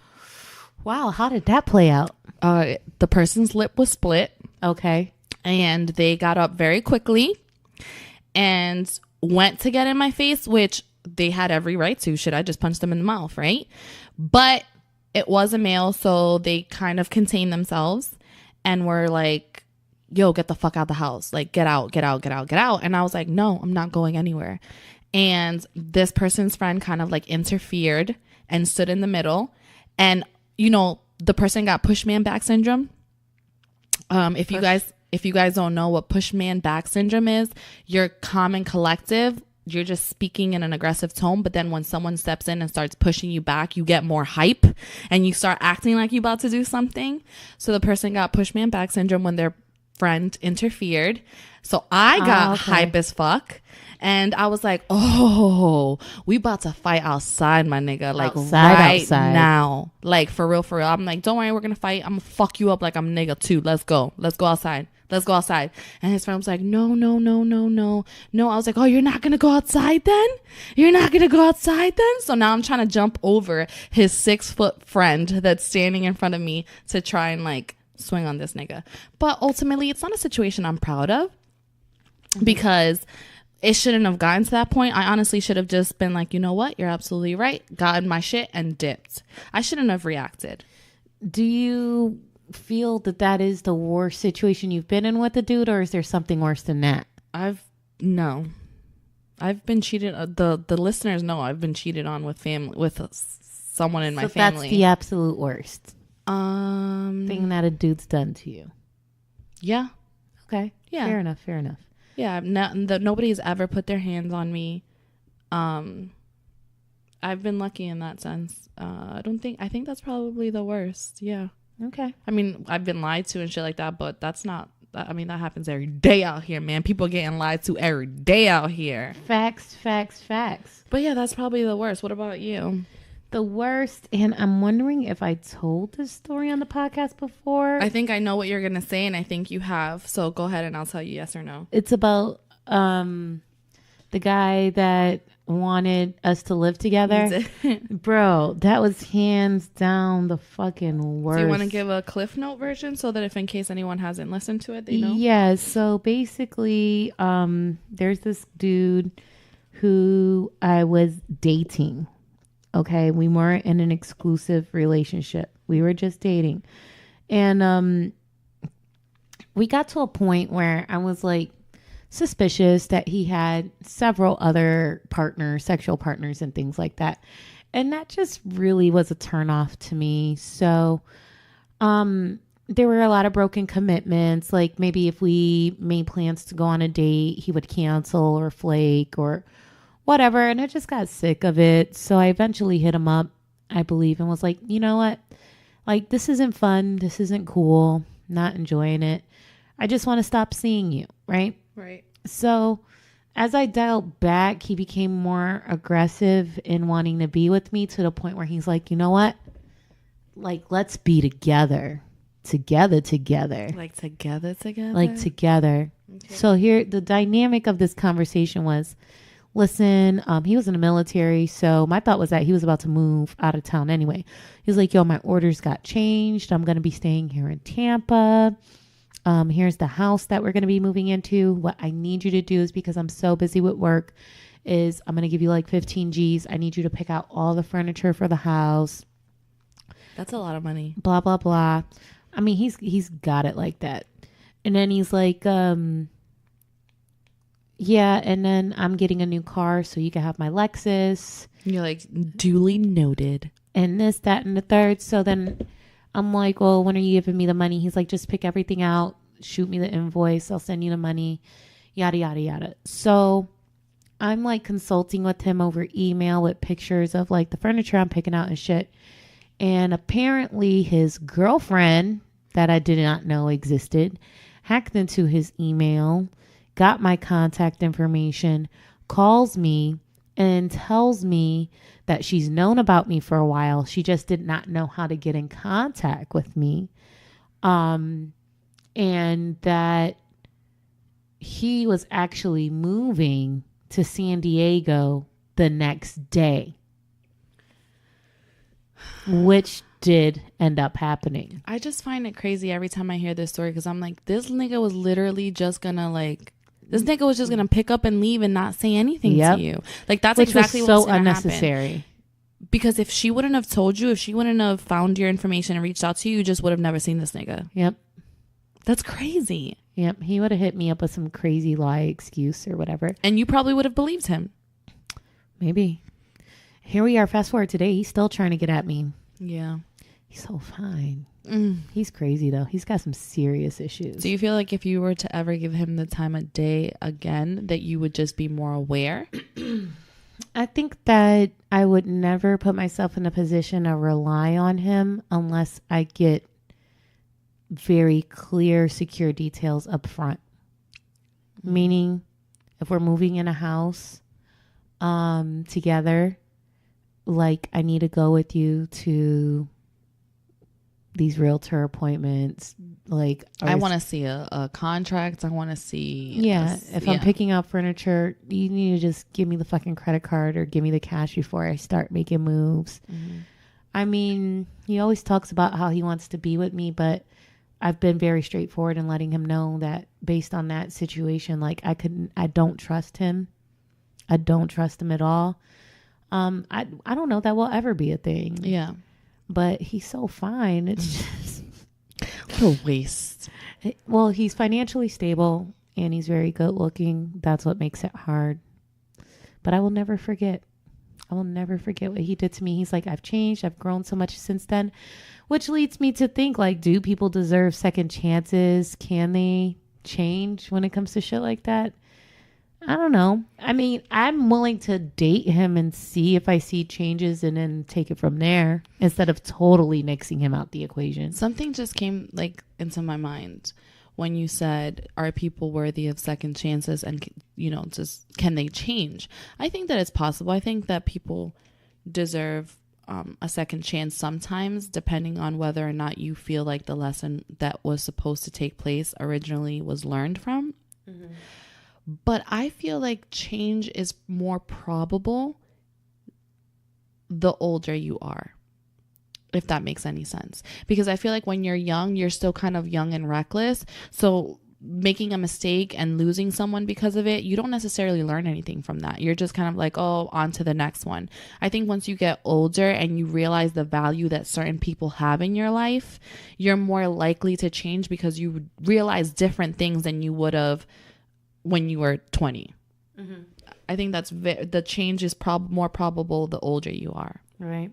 Wow, how did that play out? The person's lip was split. Okay. And they got up very quickly and went to get in my face, which they had every right to. Should I just punch them in the mouth, right? But it was a male, so they kind of contained themselves. And were like, yo, get the fuck out the house. Like, get out, get out, get out, get out. And I was like, no, I'm not going anywhere. And this person's friend kind of like interfered and stood in the middle. And, you know, the person got push man back syndrome. If you guys don't know what push man back syndrome is, you're calm and collective. You're just speaking in an aggressive tone, but then when someone steps in and starts pushing you back, you get more hype and you start acting like you're about to do something. So the person got push man back syndrome when their friend interfered. So I got hype as fuck. And I was like, oh, we about to fight outside, my nigga. Like outside. Now. Like for real, for real. I'm like, don't worry, we're going to fight. I'm going to fuck you up like I'm a nigga too. Let's go. Let's go outside. Let's go outside. And his friend was like, no. I was like, oh, you're not going to go outside then? You're not going to go outside then? So now I'm trying to jump over his 6-foot friend that's standing in front of me to try and like swing on this nigga. But ultimately, it's not a situation I'm proud of because it shouldn't have gotten to that point. I honestly should have just been like, you know what? You're absolutely right. Gotten my shit and dipped. I shouldn't have reacted. Do you feel that is the worst situation you've been in with a dude, or is there something worse than that? I've been cheated. The listeners know I've been cheated on with someone in my family. That's the absolute worst thing that a dude's done to you. Yeah. Okay. Yeah. Fair enough. Yeah. Nobody's ever put their hands on me. I've been lucky in that sense. I think that's probably the worst. Yeah. Okay. I mean, I've been lied to and shit like that, but that's not, I mean, that happens every day out here, man. People getting lied to every day out here. Facts. But yeah, that's probably the worst. What about you? The worst, and I'm wondering if I told this story on the podcast before. I think I know what you're going to say, and I think you have. So go ahead and I'll tell you yes or no. It's about the guy that wanted us to live together. Bro, that was hands down the fucking worst. Do you want to give a Cliff Note version so that if in case anyone hasn't listened to it, they know? Yeah, so basically there's this dude who I was dating. Okay, we weren't in an exclusive relationship. We were just dating. And we got to a point where I was like suspicious that he had several other partners, sexual partners and things like that. And that just really was a turnoff to me. So there were a lot of broken commitments. Like maybe if we made plans to go on a date, he would cancel or flake or whatever. And I just got sick of it. So I eventually hit him up I believe, and was like, you know what? Like, this isn't fun. This isn't cool. Not enjoying it. I just want to stop seeing you. Right. Right. So as I dialed back, he became more aggressive in wanting to be with me to the point where he's like, you know what? Like, let's be together. Together. Like together. Like together. Okay. So here, the dynamic of this conversation was, listen, he was in the military. So my thought was that he was about to move out of town anyway. He was like, yo, my orders got changed. I'm going to be staying here in Tampa. Here's the house that we're going to be moving into. What I need you to do is, because I'm so busy with work, is I'm going to give you like 15 G's. I need you to pick out all the furniture for the house. That's a lot of money. Blah, blah, blah. I mean, he's got it like that. And then he's like, yeah, and then I'm getting a new car so you can have my Lexus. You're like, duly noted. And this, that, and the third. So then I'm like, well, when are you giving me the money? He's like, just pick everything out. Shoot me the invoice. I'll send you the money. Yada, yada, yada. So I'm like consulting with him over email with pictures of like the furniture I'm picking out and shit. And apparently his girlfriend that I did not know existed hacked into his email, got my contact information, calls me and tells me that she's known about me for a while. She just did not know how to get in contact with me. And that he was actually moving to San Diego the next day, which did end up happening. I just find it crazy every time I hear this story, because I'm like, this nigga was literally just gonna pick up and leave and not say anything to you. Like, that's which exactly was so what's unnecessary. Happen. Because if she wouldn't have told you, if she wouldn't have found your information and reached out to you, you just would have never seen this nigga. Yep. That's crazy. Yep. He would have hit me up with some crazy lie excuse or whatever. And you probably would have believed him. Maybe. Here we are. Fast forward today. He's still trying to get at me. Yeah. He's so fine. He's crazy, though. He's got some serious issues. Do you feel like if you were to ever give him the time of day again, that you would just be more aware? I think that I would never put myself in a position to rely on him unless I get very clear, secure details up front. Meaning, if we're moving in a house together, like, I need to go with you to these realtor appointments. Like, I want to see a contract. I want to see. Yeah. If I'm picking out furniture, you need to just give me the fucking credit card or give me the cash before I start making moves. Mm-hmm. I mean, he always talks about how he wants to be with me, but I've been very straightforward in letting him know that based on that situation, like, I don't trust him. I don't trust him at all. I don't know that will ever be a thing. Yeah. But he's so fine. It's just what a waste. Well, he's financially stable and he's very good looking. That's what makes it hard. But I will never forget. I will never forget what he did to me. He's like, I've changed. I've grown so much since then, which leads me to think, like, do people deserve second chances? Can they change when it comes to shit like that? I don't know. I mean, I'm willing to date him and see if I see changes and then take it from there instead of totally nixing him out the equation. Something just came like into my mind when you said, are people worthy of second chances and, you know, just can they change? I think that it's possible. I think that people deserve a second chance sometimes, depending on whether or not you feel like the lesson that was supposed to take place originally was learned from. Mm-hmm. But I feel like change is more probable the older you are, if that makes any sense. Because I feel like when you're young, you're still kind of young and reckless. So making a mistake and losing someone because of it, you don't necessarily learn anything from that. You're just kind of like, oh, on to the next one. I think once you get older and you realize the value that certain people have in your life, you're more likely to change because you realize different things than you would have when you were 20. Mm-hmm. I think that's the change is more probable the older you are. Right.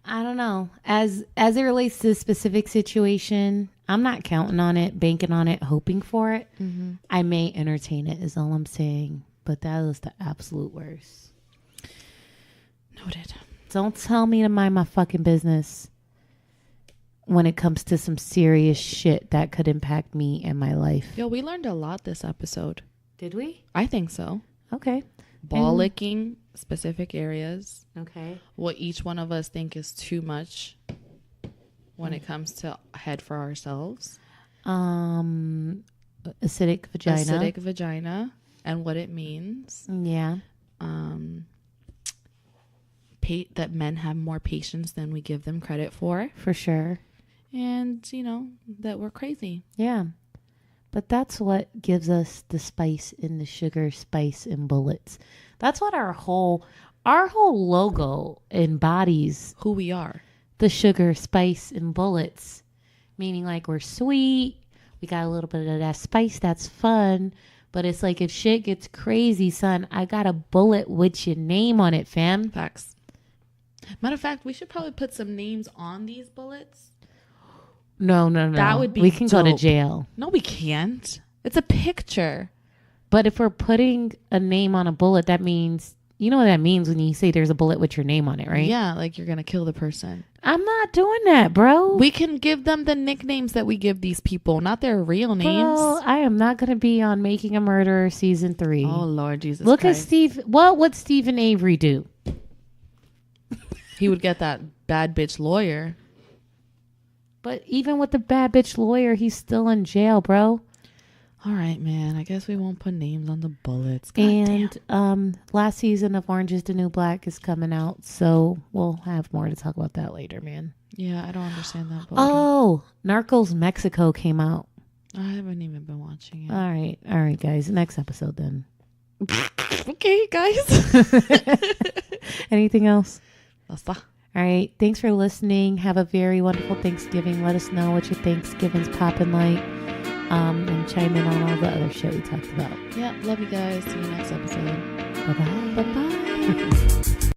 I don't know. As it relates to the specific situation, I'm not counting on it, banking on it, hoping for it. Mm-hmm. I may entertain it is all I'm saying, but that is the absolute worst. Noted. Don't tell me to mind my fucking business when it comes to some serious shit that could impact me and my life. Yo, we learned a lot this episode. Did we? I think so. Okay. Ball licking specific areas. Okay. What each one of us think is too much when it comes to head for ourselves. Acidic vagina. Acidic vagina and what it means. Yeah. That men have more patience than we give them credit for. For sure. And, you know, that we're crazy. Yeah. But that's what gives us the spice and the sugar, spice and bullets. That's what our whole logo embodies. Who we are. The sugar, spice, and bullets. Meaning like we're sweet. We got a little bit of that spice. That's fun. But it's like if shit gets crazy, son, I got a bullet with your name on it, fam. Facts. Matter of fact, we should probably put some names on these bullets. No. That would be We can go to dope. jail. No, we can't. It's a picture. But if we're putting a name on a bullet, that means, you know what that means when you say there's a bullet with your name on it, right? Yeah, like you're going to kill the person. I'm not doing that, bro. We can give them the nicknames that we give these people, not their real names. Bro, I am not going to be on Making a Murderer season 3. Oh, Lord Jesus Look Christ. at Steve. What would Stephen Avery do? He would get that bad bitch lawyer. But even with the bad bitch lawyer, he's still in jail, bro. All right, man. I guess we won't put names on the bullets. God And damn. last season of Orange is the New Black is coming out, so we'll have more to talk about that later, man. Yeah, I don't understand that. But Oh, Narcos Mexico came out. I haven't even been watching it. All right, guys. Next episode then. Okay, guys. Anything else? That's all. All right. Thanks for listening. Have a very wonderful Thanksgiving. Let us know what your Thanksgiving's popping like. And chime in on all the other shit we talked about. Yeah, love you guys. See you next episode. Bye-bye. Bye-bye.